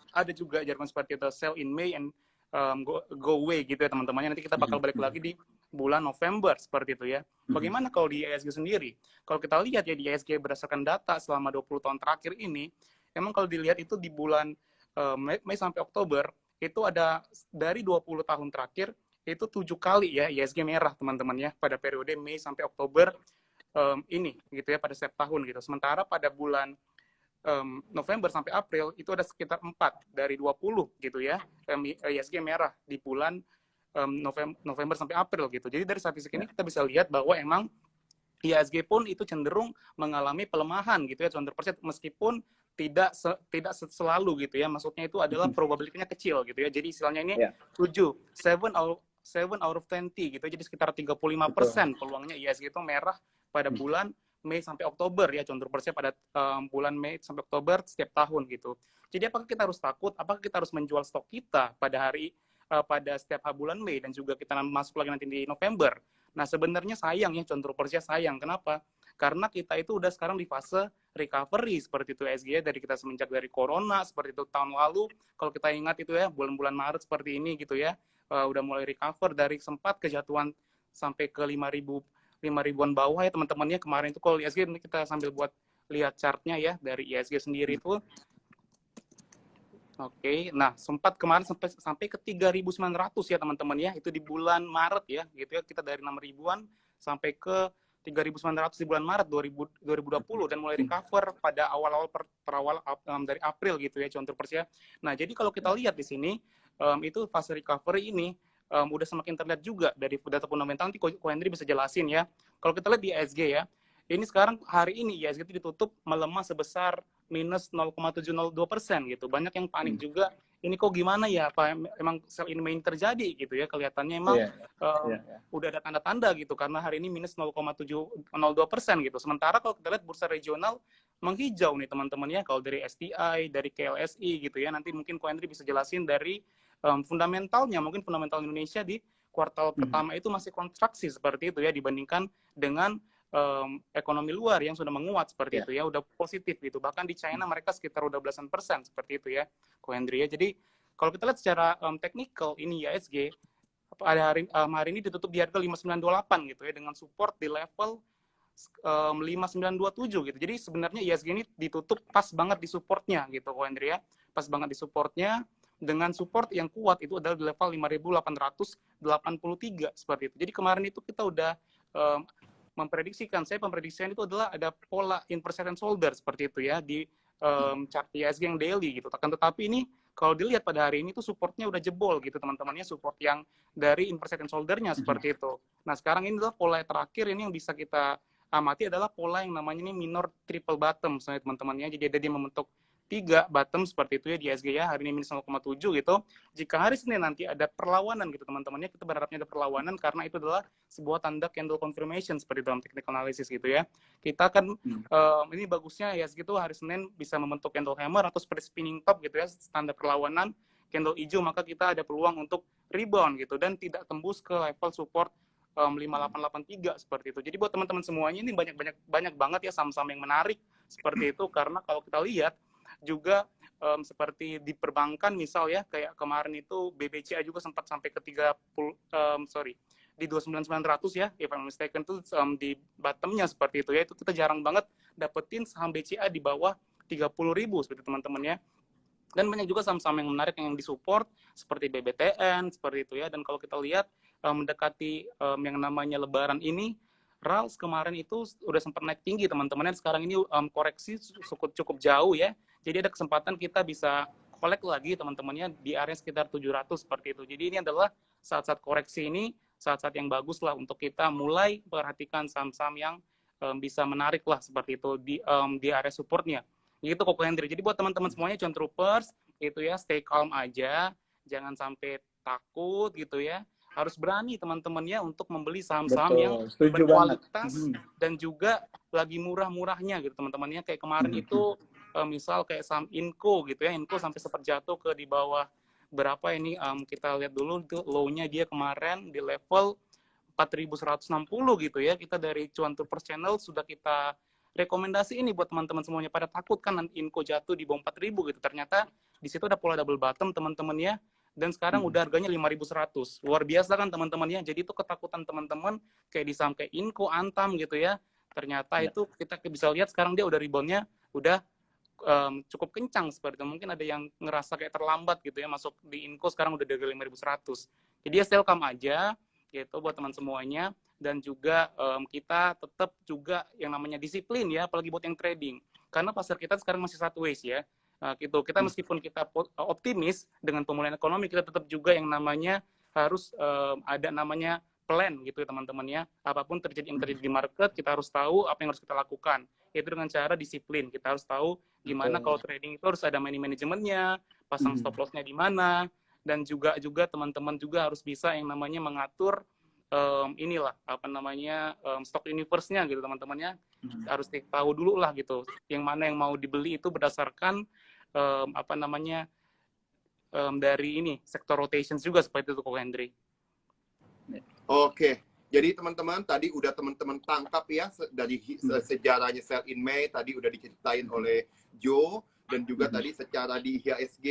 ada juga jargon seperti itu, sell in May and go away gitu ya teman-temannya. Nanti kita bakal balik lagi di bulan November seperti itu ya. Bagaimana kalau di IHSG sendiri? Kalau kita lihat ya di IHSG berdasarkan data selama 20 tahun terakhir ini emang kalau dilihat itu di bulan Mei sampai Oktober itu ada dari 20 tahun terakhir itu 7 kali ya ISG merah teman-teman ya pada periode Mei sampai Oktober ini gitu ya pada setiap tahun gitu. Sementara pada bulan November sampai April itu ada sekitar 4 dari 20 gitu ya ISG merah di bulan November sampai April gitu. Jadi dari statistik ini kita bisa lihat bahwa emang IHSG pun itu cenderung mengalami pelemahan gitu ya 100% meskipun tidak selalu gitu ya. Maksudnya itu adalah probability-nya kecil gitu ya. Jadi istilahnya ini 7 out of 20 gitu. Jadi sekitar 35% peluangnya IHSG itu merah pada bulan Mei sampai Oktober ya, 100% pada bulan Mei sampai Oktober setiap tahun gitu. Jadi apakah kita harus takut? Apakah kita harus menjual stok kita pada setiap bulan Mei dan juga kita masuk lagi nanti di November? Nah sebenarnya sayang ya, controversinya sayang. Kenapa? Karena kita itu udah sekarang di fase recovery seperti itu IHSG ya, dari kita semenjak dari corona seperti itu tahun lalu. Kalau kita ingat itu ya bulan-bulan Maret seperti ini gitu ya, udah mulai recover dari sempat kejatuhan sampai ke 5.000-an bawah ya teman-temannya kemarin itu. Kalau IHSG kita sambil buat lihat chartnya ya dari IHSG sendiri itu. Oke, nah sempat kemarin sampai ke 3.900 ya teman-teman ya, itu di bulan Maret ya, gitu ya, kita dari 6.000-an sampai ke 3.900 di bulan Maret 2020 dan mulai recover pada awal-awal dari April gitu ya, contoh persia. Nah, jadi kalau kita lihat di sini itu fase recovery ini udah semakin terlihat juga dari data fundamental. Nanti Ko Hendry bisa jelasin ya. Kalau kita lihat di IHSG ya, ini sekarang hari ini IHSG itu ditutup melemah sebesar minus 0,702% gitu. Banyak yang panik juga, ini kok gimana ya, apa emang sell in May terjadi gitu ya, kelihatannya emang udah ada tanda-tanda gitu, karena hari ini minus 0,702% gitu. Sementara kalau kita lihat bursa regional menghijau nih teman-teman ya, kalau dari STI, dari KLSI gitu ya, nanti mungkin Ko Hendry bisa jelasin dari fundamentalnya, mungkin fundamental Indonesia di kuartal pertama itu masih kontraksi seperti itu ya, dibandingkan dengan ekonomi luar yang sudah menguat seperti itu ya, udah positif gitu. Bahkan di China mereka sekitar udah belasan persen seperti itu ya, Ko Hendry ya. Jadi kalau kita lihat secara technical ini IHSG pada hari ini ditutup di harga 5928 gitu ya, dengan support di level 5927 gitu. Jadi sebenarnya IHSG ini ditutup pas banget di supportnya gitu, Ko Hendry ya. Pas banget di supportnya, dengan support yang kuat itu adalah di level 5.883 seperti itu. Jadi kemarin itu kita udah pemprediksikan itu adalah ada pola inverse and shoulder seperti itu ya di chart IHSG yang daily gitu. Tetapi ini kalau dilihat pada hari ini tuh supportnya udah jebol gitu teman-temannya, support yang dari inverse and shoulder-nya seperti itu. Nah sekarang ini adalah pola terakhir ini yang bisa kita amati adalah pola yang namanya ini minor triple bottom sebenarnya teman-temannya. Jadi ada dia membentuk 3 bottom seperti itu ya di IHSG ya, hari ini minus 0,7 gitu. Jika hari Senin nanti ada perlawanan gitu teman-temannya, kita berharapnya ada perlawanan karena itu adalah sebuah tanda candle confirmation seperti dalam technical analysis gitu ya. Kita akan ini bagusnya IHSG itu hari Senin bisa membentuk candle hammer atau seperti spinning top gitu ya, tanda perlawanan candle hijau, maka kita ada peluang untuk rebound gitu dan tidak tembus ke level support 5883 seperti itu. Jadi buat teman-teman semuanya ini banyak banget ya saham-saham yang menarik seperti itu, karena kalau kita lihat juga seperti di perbankan misal ya, kayak kemarin itu BBCA juga sempat sampai ke di 29.900 ya, if I'm mistaken itu di bottomnya seperti itu ya. Itu kita jarang banget dapetin saham BCA di bawah 30.000 seperti teman-teman ya. Dan banyak juga saham-saham yang menarik yang disupport seperti BBTN seperti itu ya. Dan kalau kita lihat mendekati yang namanya Lebaran ini, RALS kemarin itu udah sempat naik tinggi teman-teman, sekarang ini koreksi cukup jauh ya. Jadi ada kesempatan kita bisa collect lagi teman-temannya di area sekitar 700 seperti itu. Jadi ini adalah saat-saat koreksi ini, saat-saat yang bagus lah untuk kita mulai perhatikan saham-saham yang bisa menarik lah seperti itu di area supportnya. Gitu Ko Hendry. Jadi buat teman-teman semuanya, John Troopers, itu ya stay calm aja, jangan sampai takut gitu ya. Harus berani teman-temannya untuk membeli saham-saham yang berkualitas dan juga lagi murah-murahnya gitu teman-temannya. Kayak kemarin itu misal kayak saham Inco gitu ya, Inco sampai sempat jatuh ke di bawah berapa ini, kita lihat dulu itu low-nya dia kemarin di level 4.160 gitu ya. Kita dari Cuan Troopers Channel sudah kita rekomendasi ini buat teman-teman semuanya, pada takut kan nanti Inco jatuh di bawah 4.000 gitu. Ternyata di situ ada pola double bottom teman-teman ya. Dan sekarang udah harganya 5.100. Luar biasa kan teman-teman ya. Jadi itu ketakutan teman-teman kayak di saham kayak Inco, Antam gitu ya. Ternyata itu kita bisa lihat sekarang dia udah reboundnya udah cukup kencang seperti itu. Mungkin ada yang ngerasa kayak terlambat gitu ya, masuk di Inco sekarang udah dari 5.100. Jadi ya welcome aja gitu buat teman semuanya. Dan juga kita tetap juga yang namanya disiplin ya, apalagi buat yang trading. Karena pasar kita sekarang masih sideways ya. Gitu. Kita meskipun kita optimis dengan pemulihan ekonomi, kita tetap juga yang namanya harus ada namanya plan gitu ya teman-teman ya. Apapun yang terjadi di market, kita harus tahu apa yang harus kita lakukan. Yaitu dengan cara disiplin. Kita harus tahu gimana kalau trading itu harus ada money manajemennya, pasang stop loss-nya di mana, dan juga teman-teman juga harus bisa yang namanya mengatur stock universe-nya gitu teman-temannya. Harus tahu dulu lah gitu. Yang mana yang mau dibeli itu berdasarkan dari ini sektor rotations juga seperti itu Ko Hendry. Oke. Jadi teman-teman tadi udah teman-teman tangkap ya dari sejarahnya sell in May tadi udah diceritain oleh Joe, dan juga tadi secara di IHSG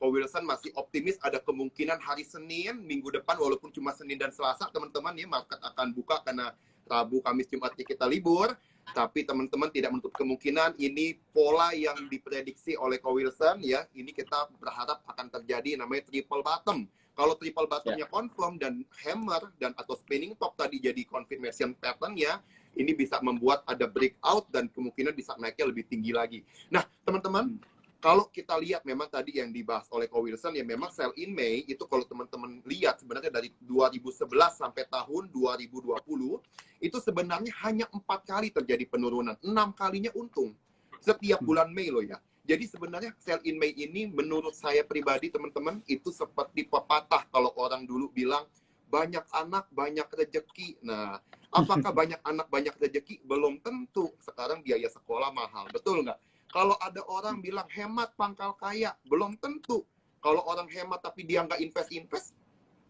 Ko Wilson masih optimis ada kemungkinan hari Senin minggu depan, walaupun cuma Senin dan Selasa teman-teman ya market akan buka karena Rabu, Kamis, Jumatnya kita libur, tapi teman-teman tidak menutup kemungkinan ini pola yang diprediksi oleh Ko Wilson ya, ini kita berharap akan terjadi namanya triple bottom. Kalau triple bottomnya confirm dan hammer dan atau spinning top tadi jadi confirmation pattern-nya, ini bisa membuat ada breakout dan kemungkinan bisa naiknya lebih tinggi lagi. Nah, teman-teman, kalau kita lihat memang tadi yang dibahas oleh Ko Wilson, ya memang sell in May itu kalau teman-teman lihat sebenarnya dari 2011 sampai tahun 2020, itu sebenarnya hanya 4 kali terjadi penurunan, 6 kalinya untung. Setiap bulan Mei loh ya. Jadi sebenarnya sell in May ini menurut saya pribadi teman-teman itu seperti pepatah kalau orang dulu bilang banyak anak banyak rezeki. Nah, apakah banyak anak banyak rezeki? Belum tentu. Sekarang biaya sekolah mahal, betul nggak? Kalau ada orang bilang hemat pangkal kaya, belum tentu. Kalau orang hemat tapi dia nggak invest,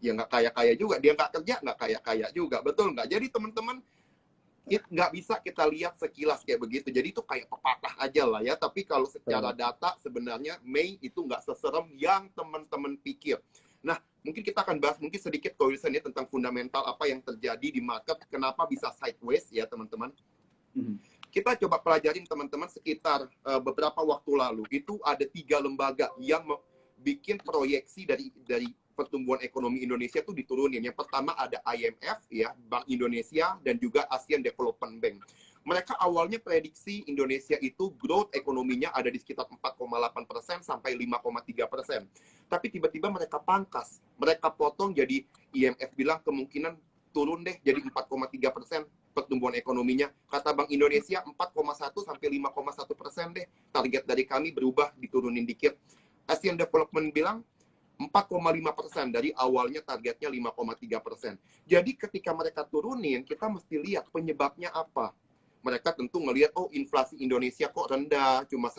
ya nggak kaya-kaya juga. Dia nggak kerja, nggak kaya-kaya juga, betul nggak? Jadi teman-teman nggak bisa kita lihat sekilas kayak begitu. Jadi itu kayak pepatah aja lah ya. Tapi kalau secara data sebenarnya Mei itu nggak seserem yang teman-teman pikir. Nah, mungkin kita akan bahas mungkin sedikit Ko Wilson ya tentang fundamental apa yang terjadi di market, kenapa bisa sideways ya teman-teman. Kita coba pelajarin teman-teman sekitar beberapa waktu lalu itu ada 3 lembaga yang bikin proyeksi dari pertumbuhan ekonomi Indonesia itu diturunin. Yang pertama ada IMF ya, Bank Indonesia, dan juga Asian Development Bank. Mereka awalnya prediksi Indonesia itu growth ekonominya ada di sekitar 4,8% sampai 5,3%. Tapi tiba-tiba mereka pangkas, mereka potong, jadi IMF bilang kemungkinan turun deh jadi 4,3% pertumbuhan ekonominya. Kata Bank Indonesia 4,1 sampai 5,1% deh. Target dari kami berubah, diturunin dikit. Asian Development bilang 4,5%, dari awalnya targetnya 5,3%. Jadi ketika mereka turunin, kita mesti lihat penyebabnya apa. Mereka tentu ngelihat, oh inflasi Indonesia kok rendah, cuma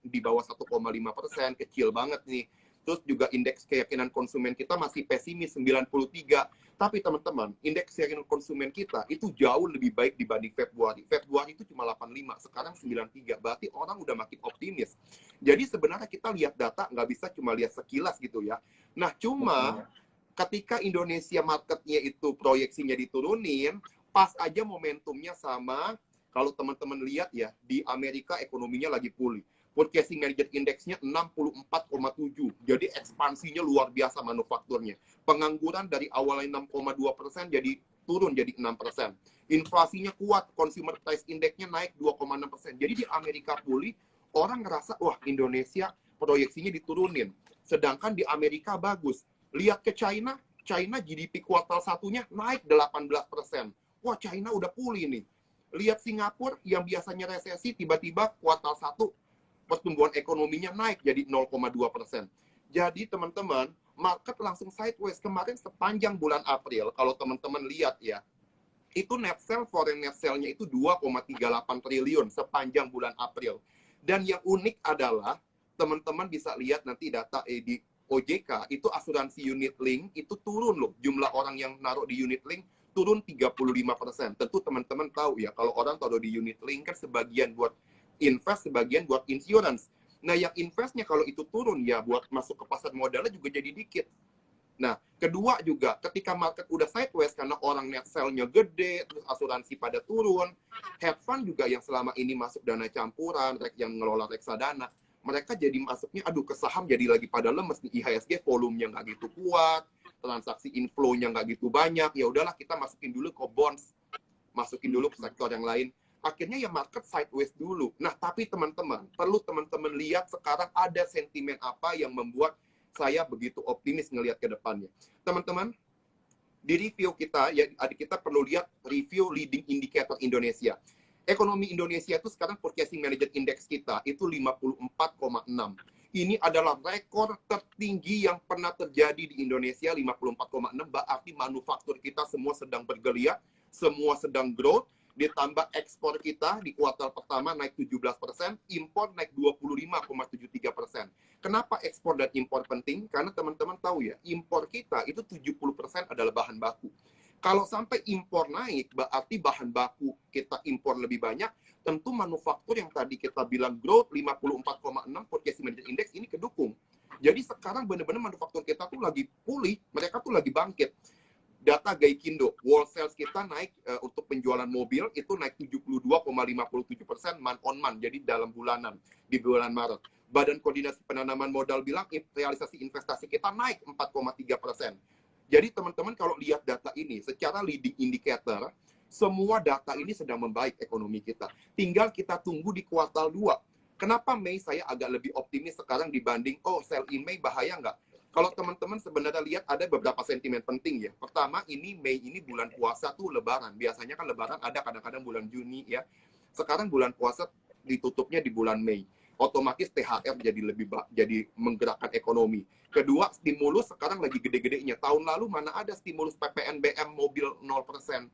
di bawah 1,5%, kecil banget nih. Terus juga indeks keyakinan konsumen kita masih pesimis 93. Tapi teman-teman, indeks keyakinan konsumen kita itu jauh lebih baik dibanding Februari. Februari itu cuma 85, sekarang 93. Berarti orang udah makin optimis. Jadi sebenarnya kita lihat data nggak bisa cuma lihat sekilas gitu ya. Nah cuma ketika Indonesia marketnya itu proyeksinya diturunin, pas aja momentumnya sama. Kalau teman-teman lihat ya, di Amerika ekonominya lagi pulih. Purchasing Manager Index-nya 64,7. Jadi ekspansinya luar biasa manufakturnya. Pengangguran dari awalnya 6,2% jadi turun jadi 6%. Inflasinya kuat, Consumer Price Index-nya naik 2,6%. Jadi di Amerika pulih, orang ngerasa, wah Indonesia proyeksinya diturunin. Sedangkan di Amerika bagus. Lihat ke China, China GDP kuartal satunya naik 18%. Wah China udah pulih nih. Lihat Singapura yang biasanya resesi, tiba-tiba kuartal 1 pertumbuhan ekonominya naik jadi 0,2%. Jadi teman-teman, market langsung sideways. Kemarin sepanjang bulan April, kalau teman-teman lihat ya, itu net sell, foreign net sell-nya itu 2,38 triliun sepanjang bulan April. Dan yang unik adalah, teman-teman bisa lihat nanti data di OJK, itu asuransi unit link, itu turun loh. Jumlah orang yang naruh di unit link turun 35%. Tentu teman-teman tahu ya, kalau orang taruh di unit link kan sebagian buat invest, sebagian buat insurance. Nah, yang investnya kalau itu turun ya buat masuk ke pasar modalnya juga jadi dikit. Nah, Kedua juga, ketika market udah sideways karena orang net sell-nya gede, terus asuransi pada turun, hedge fund juga yang selama ini masuk dana campuran, yang ngelola reksadana, mereka jadi masuknya, aduh ke saham jadi lagi pada lemes, IHSG volumenya nggak gitu kuat, transaksi inflow-nya nggak gitu banyak, ya udahlah kita masukin dulu ke bonds, masukin dulu ke sektor yang lain. Akhirnya ya market sideways dulu. Nah, tapi teman-teman, perlu teman-teman lihat sekarang ada sentimen apa yang membuat saya begitu optimis ngelihat ke depannya. Teman-teman, di review kita, ya adik kita perlu lihat review leading indicator Indonesia. Ekonomi Indonesia itu sekarang Purchasing Manager Index kita itu 54,6. Ini adalah rekor tertinggi yang pernah terjadi di Indonesia, 54,6. Berarti manufaktur kita semua sedang bergeliat, semua sedang growth. Ditambah ekspor kita di kuartal pertama naik 17%, impor naik 25,73%. Kenapa ekspor dan impor penting? Karena teman-teman tahu ya, impor kita itu 70% adalah bahan baku. Kalau sampai impor naik, berarti bahan baku kita impor lebih banyak, tentu manufaktur yang tadi kita bilang growth 54,6 Purchasing Manager Index ini kedukung. Jadi sekarang benar-benar manufaktur kita tuh lagi pulih, mereka tuh lagi bangkit. Data Gaikindo, world sales kita naik untuk penjualan mobil itu naik 72,57% month on month, jadi dalam bulanan, di bulan Maret. Badan Koordinasi Penanaman Modal bilang realisasi investasi kita naik 4,3%. Jadi teman-teman kalau lihat data ini, secara leading indicator, semua data ini sedang membaik ekonomi kita. Tinggal kita tunggu di kuartal 2. Kenapa Mei saya agak lebih optimis sekarang dibanding, sell in Mei bahaya nggak? Kalau teman-teman sebenarnya lihat ada beberapa sentimen penting ya. Pertama, ini Mei ini bulan puasa tuh lebaran. Biasanya kan lebaran ada kadang-kadang bulan Juni ya. Sekarang bulan puasa ditutupnya di bulan Mei. Otomatis THR jadi menggerakkan ekonomi. Kedua, stimulus sekarang lagi gede-gedenya. Tahun lalu mana ada stimulus PPNBM mobil 0%.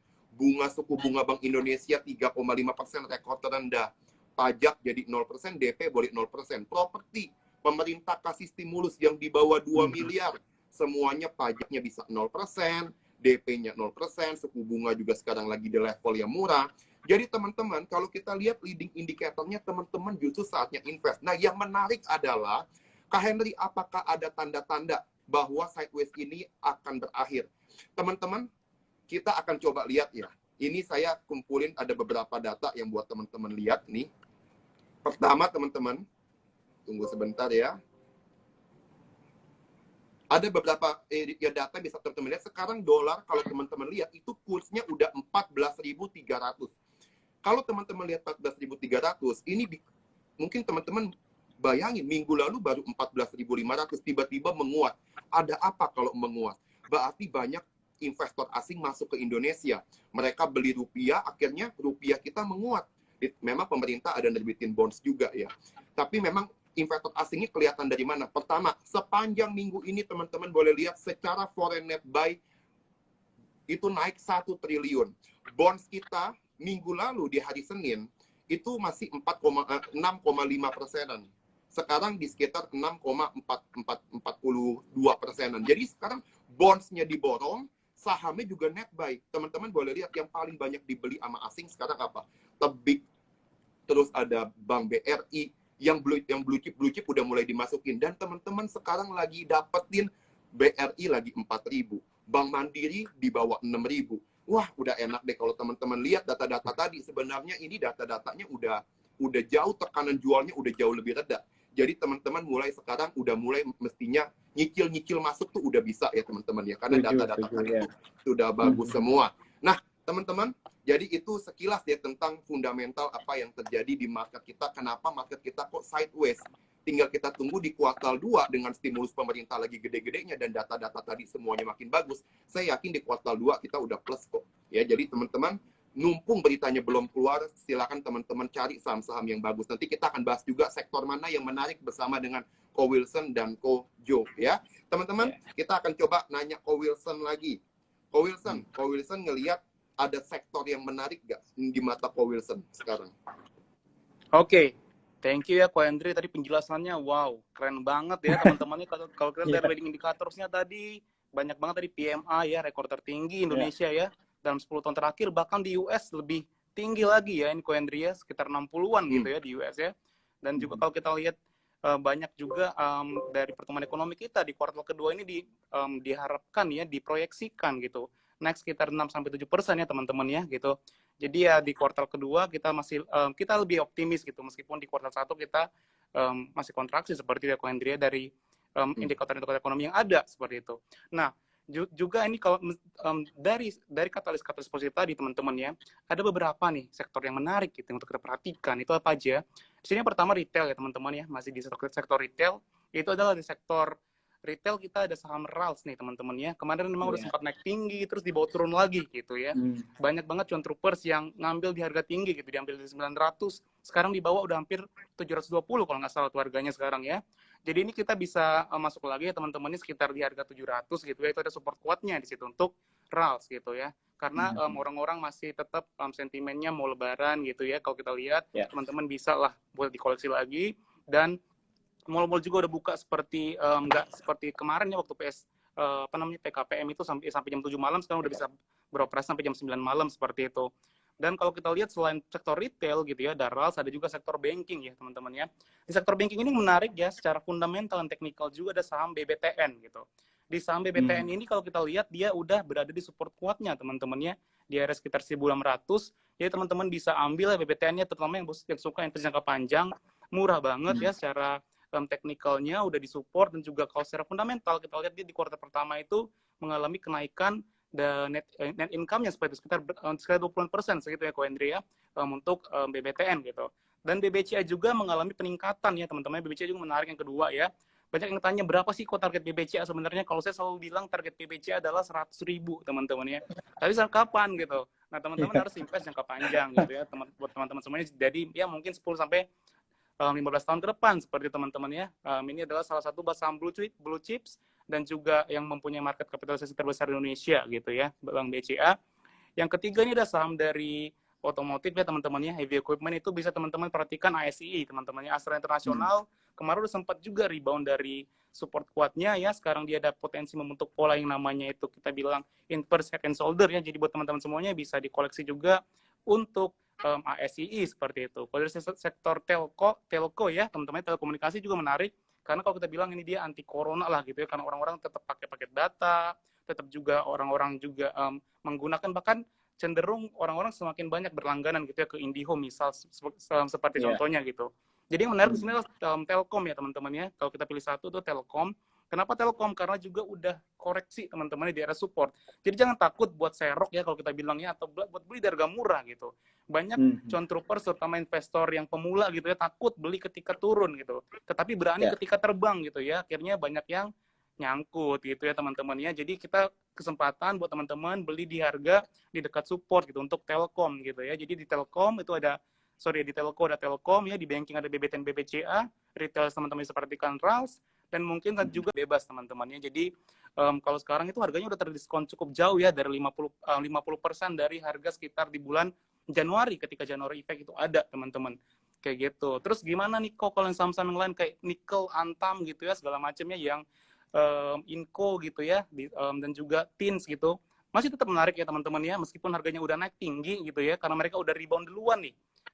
Suku bunga Bank Indonesia 3,5% rekor terendah. Pajak jadi 0%, DP boleh 0%. Properti pemerintah kasih stimulus yang di bawah 2 miliar. Semuanya pajaknya bisa 0%, DP-nya 0%, suku bunga juga sekarang lagi di level yang murah. Jadi teman-teman, kalau kita lihat leading indicator-nya, teman-teman justru saatnya invest. Nah, yang menarik adalah, Kak Henry, apakah ada tanda-tanda bahwa sideways ini akan berakhir? Teman-teman, kita akan coba lihat ya. Ini saya kumpulin ada beberapa data yang buat teman-teman lihat nih. Pertama, teman-teman, tunggu sebentar ya. Ada beberapa data bisa teman-teman lihat. Sekarang dolar kalau teman-teman lihat itu kursnya udah 14.300. Kalau teman-teman lihat 14.300, ini mungkin teman-teman bayangin minggu lalu baru 14.500 tiba-tiba menguat. Ada apa kalau menguat? Berarti banyak investor asing masuk ke Indonesia. Mereka beli rupiah, akhirnya rupiah kita menguat. Memang pemerintah ada nerbitin bonds juga ya. Tapi memang investor asingnya kelihatan dari mana? Pertama, sepanjang minggu ini teman-teman boleh lihat secara foreign net buy itu naik 1 triliun. Bonds kita minggu lalu di hari Senin itu masih 6,5%. Sekarang di sekitar 6,42%. Jadi sekarang bonds-nya diborong, sahamnya juga net buy. Teman-teman boleh lihat yang paling banyak dibeli sama asing sekarang apa? Tebik, terus ada Bank BRI, yang blue chip udah mulai dimasukin. Dan teman-teman sekarang lagi dapetin BRI lagi 4.000. Bank Mandiri di bawah 6.000. Wah, udah enak deh kalau teman-teman lihat data-data tadi. Sebenarnya ini data-datanya udah jauh, tekanan jualnya udah jauh lebih rendah. Jadi teman-teman mulai sekarang udah mulai mestinya nyicil-nyicil masuk tuh udah bisa ya teman-teman ya. Karena data-data tadi itu sudah bagus semua. Nah, teman-teman, jadi itu sekilas ya tentang fundamental apa yang terjadi di market kita. Kenapa market kita kok sideways. Tinggal kita tunggu di kuartal 2 dengan stimulus pemerintah lagi gede-gedenya dan data-data tadi semuanya makin bagus. Saya yakin di kuartal 2 kita udah plus kok. Ya, jadi teman-teman, numpung beritanya belum keluar, silakan teman-teman cari saham-saham yang bagus. Nanti kita akan bahas juga sektor mana yang menarik bersama dengan Ko Wilson dan Ko Jo ya. Teman-teman, kita akan coba nanya Ko Wilson lagi. Ko Wilson ngelihat ada sektor yang menarik nggak di mata Ko Wilson sekarang? Oke. Thank you ya Ko Henry, tadi penjelasannya wow, keren banget ya teman-temannya. Kalau kita lihat leading indicatorsnya tadi, banyak banget tadi PMI ya, rekor tertinggi Indonesia ya. Dalam 10 tahun terakhir, bahkan di US lebih tinggi lagi ya, ini Ko Henry ya, sekitar 60-an gitu ya di US ya. Dan juga kalau kita lihat banyak juga dari pertumbuhan ekonomi kita di kuartal kedua ini diharapkan ya, diproyeksikan gitu naik sekitar 6-7% ya teman-teman ya gitu. Jadi ya di kuartal kedua kita masih kita lebih optimis gitu, meskipun di kuartal satu kita masih kontraksi seperti itu ya Hendria, dari indikator-indikator ekonomi yang ada seperti itu. Nah, juga ini kalau dari katalis-katalis positif tadi teman-teman ya, ada beberapa nih sektor yang menarik gitu untuk kita perhatikan. Itu apa aja? Di sini yang pertama retail ya teman-teman ya, masih di sektor retail. Itu adalah di sektor retail kita ada saham Rals nih teman-teman ya. Kemarin memang udah sempat naik tinggi, terus dibawa turun lagi gitu ya. Banyak banget cuan troopers yang ngambil di harga tinggi gitu, diambil di 900, sekarang di bawah udah hampir 720 kalau nggak salah tuh harganya sekarang ya. Jadi ini kita bisa masuk lagi ya teman-teman, ini sekitar di harga 700 gitu ya, itu ada support kuatnya di situ untuk Rals gitu ya. Karena orang-orang masih tetap sentimennya mau lebaran gitu ya, kalau kita lihat teman-teman bisa lah buat dikoleksi lagi. Dan mall-mall juga udah buka seperti nggak seperti kemarin ya waktu PKPM itu sampai jam 7 malam, sekarang udah bisa beroperasi sampai jam 9 malam seperti itu. Dan kalau kita lihat selain sektor retail gitu ya, Rals, ada juga sektor banking ya teman-teman ya. Di sektor banking ini menarik ya, secara fundamental dan teknikal juga ada saham BBTN gitu. Di saham BBTN ini kalau kita lihat dia udah berada di support kuatnya teman-teman ya, di area sekitar 1.600. Jadi teman-teman bisa ambil ya BBTN-nya, terutama yang suka investasi jangka panjang, murah banget ya secara teknikalnya udah disupport. Dan juga kalau secara fundamental kita lihat dia di kuartal pertama itu mengalami kenaikan net income-nya sekitar 20% segitu ya Hendria ya, untuk BBTN gitu. Dan BBCA juga mengalami peningkatan ya teman-teman. BBCA juga menarik yang kedua ya. Banyak yang tanya berapa sih kok target BBCA sebenarnya. Kalau saya selalu bilang target BBCA adalah 100.000 teman-teman ya. Tapi sampai kapan gitu. Nah teman-teman harus invest jangka panjang gitu ya buat teman-teman semuanya. Jadi ya mungkin 10 sampai 15 tahun ke depan seperti teman-teman ya. Ini adalah salah satu saham blue chips dan juga yang mempunyai market kapitalisasi terbesar di Indonesia gitu ya, Bank BCA. Yang ketiga ini ada saham dari otomotif ya teman-teman ya, heavy equipment. Itu bisa teman-teman perhatikan ASI teman-teman ya, Astra International. Kemarin udah sempat juga rebound dari support kuatnya ya, sekarang dia ada potensi membentuk pola yang namanya itu kita bilang inverse head and shoulder ya. Jadi buat teman-teman semuanya bisa dikoleksi juga untuk ASI seperti itu. Kalau dari sektor telco ya teman-teman, telekomunikasi juga menarik, karena kalau kita bilang ini dia anti corona lah gitu ya, karena orang-orang tetap pakai paket data, tetap juga orang-orang juga menggunakan, bahkan cenderung orang-orang semakin banyak berlangganan gitu ya ke IndiHome misal seperti contohnya gitu. Jadi yang menarik di sini adalah Telkom ya teman-teman ya. Kalau kita pilih satu tuh Telkom. Kenapa Telkom? Karena juga udah koreksi teman-teman di daerah support. Jadi jangan takut buat serok ya kalau kita bilangnya, atau buat beli di harga murah gitu. Banyak cuan troopers terutama investor yang pemula gitu ya takut beli ketika turun gitu. Tetapi berani ketika terbang gitu ya. Akhirnya banyak yang nyangkut gitu ya teman-teman ya. Jadi kita kesempatan buat teman-teman beli di harga di dekat support gitu untuk Telkom gitu ya. Jadi di Telkom itu ada di telco ada Telkom ya, di banking ada BBTN BBCA, retail teman-teman bisa perhatikan Rals, dan mungkin juga bebas teman-teman ya. Jadi kalau sekarang itu harganya udah terdiskon cukup jauh ya, dari 50% dari harga sekitar di bulan Januari, ketika Januari Effect itu ada teman-teman kayak gitu. Terus gimana nih kok kalau saham-saham yang lain kayak Nickel, Antam gitu ya, segala macamnya yang Inco gitu ya, dan juga Tins gitu, masih tetap menarik ya teman-teman ya, meskipun harganya udah naik tinggi gitu ya, karena mereka udah rebound duluan nih,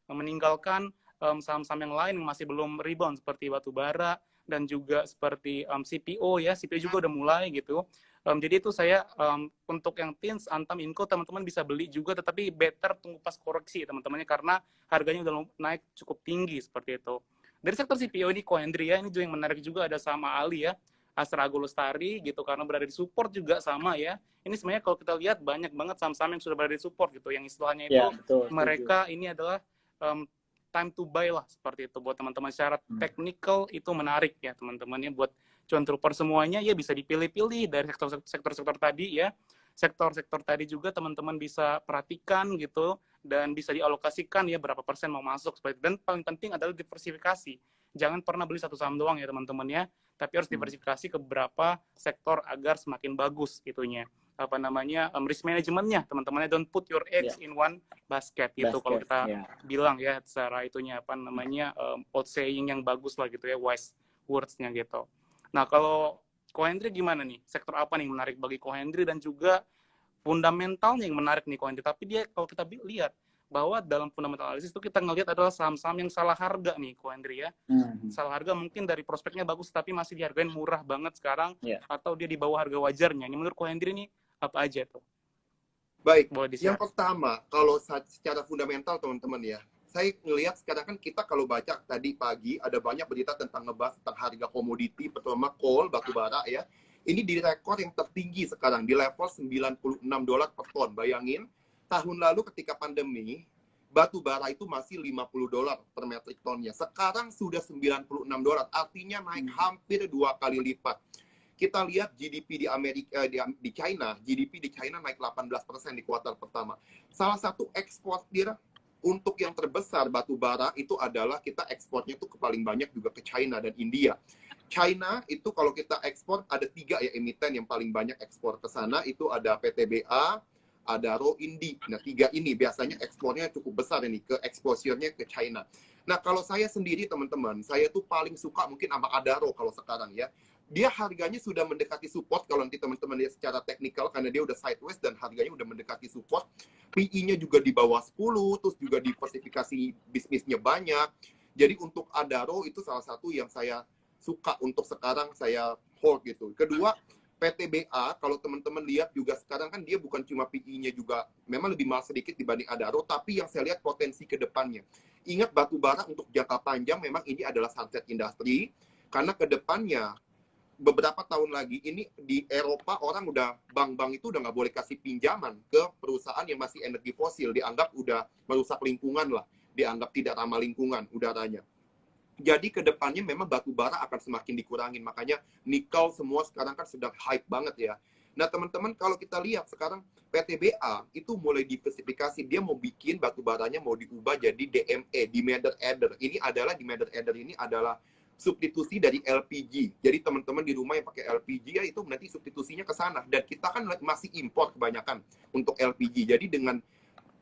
meninggalkan saham-saham yang lain yang masih belum rebound seperti batubara dan juga seperti CPO ya. CPO juga udah mulai gitu. Jadi itu saya untuk yang Tins, Antam, Inco teman-teman bisa beli juga, tetapi better tunggu pas koreksi teman-temannya, karena harganya udah naik cukup tinggi seperti itu. Dari sektor CPO ini Hendria, ini juga yang menarik juga, ada sama Ali ya, Astra Agolestari gitu, karena berada di support juga sama ya. Ini sebenarnya kalau kita lihat banyak banget saham-saham yang sudah berada di support gitu, yang istilahnya itu betul, mereka ini adalah time to buy lah seperti itu buat teman-teman. Secara technical itu menarik ya teman-teman ya, buat cuan trooper semuanya ya, bisa dipilih-pilih dari sektor-sektor tadi ya. Sektor-sektor tadi juga teman-teman bisa perhatikan gitu, dan bisa dialokasikan ya berapa persen mau masuk seperti itu. Dan paling penting adalah diversifikasi. Jangan pernah beli satu saham doang ya teman-teman ya, tapi harus diversifikasi ke beberapa sektor agar semakin bagus itunya. Risk manajemennya teman-teman, don't put your eggs in one basket gitu, kalau kita bilang ya secara itunya old saying yang bagus lah gitu ya, wise words-nya gitu. Nah kalau Hendri gimana nih, sektor apa nih yang menarik bagi Hendri, dan juga fundamentalnya yang menarik nih Hendri, tapi dia kalau kita lihat bahwa dalam fundamental analysis itu kita ngelihat adalah saham-saham yang salah harga nih, Ko Hendri ya. Salah harga mungkin dari prospeknya bagus tapi masih dihargain murah banget sekarang, atau dia di bawah harga wajarnya. Ini menurut Ko Hendri nih apa aja tuh? Baik, yang pertama, kalau secara fundamental teman-teman ya, saya ngelihat sekarang kan kita kalau baca tadi pagi ada banyak berita tentang ngebahas tentang harga komoditi, pertama coal, batu bara ya. Ini di rekor yang tertinggi sekarang di level $96 per ton. Bayangin, tahun lalu ketika pandemi, batu bara itu masih $50 per metrik tonnya. Sekarang sudah $96, artinya naik hampir 2 kali lipat. Kita lihat GDP di Amerika, di China, GDP di China naik 18% di kuartal pertama. Salah satu eksportir untuk yang terbesar batu bara itu adalah kita ekspornya itu paling banyak juga ke China dan India. China itu kalau kita ekspor ada 3 ya emiten yang paling banyak ekspor ke sana, itu ada PTBA, ada Indi. Nah, 3 ini biasanya ekspornya cukup besar ini ke exposure-nya ke China. Nah, kalau saya sendiri teman-teman, saya tuh paling suka mungkin sama Adaro kalau sekarang ya. Dia harganya sudah mendekati support kalau nanti teman-teman lihat secara teknikal karena dia udah sideways dan harganya udah mendekati support. PE-nya juga di bawah 10, terus juga diversifikasi bisnisnya banyak. Jadi untuk Adaro itu salah satu yang saya suka untuk sekarang saya hold gitu. Kedua, PTBA, kalau teman-teman lihat juga sekarang kan dia bukan cuma PE-nya juga memang lebih mahal sedikit dibanding Adaro, tapi yang saya lihat potensi ke depannya. Ingat batu bara untuk jangka panjang memang ini adalah sunset industry, karena ke depannya beberapa tahun lagi ini di Eropa orang udah bank-bank itu udah nggak boleh kasih pinjaman ke perusahaan yang masih energi fosil, dianggap udah merusak lingkungan lah, dianggap tidak ramah lingkungan udaranya. Jadi ke depannya memang batu bara akan semakin dikurangin, makanya nikel semua sekarang kan sedang hype banget ya. Nah teman-teman kalau kita lihat sekarang PTBA itu mulai diversifikasi, dia mau bikin batu baranya mau diubah jadi DME, demand adder. Ini adalah demand adder ini adalah substitusi dari LPG. Jadi teman-teman di rumah yang pakai LPG ya itu nanti substitusinya ke sana. Dan kita kan masih impor kebanyakan untuk LPG. Jadi dengan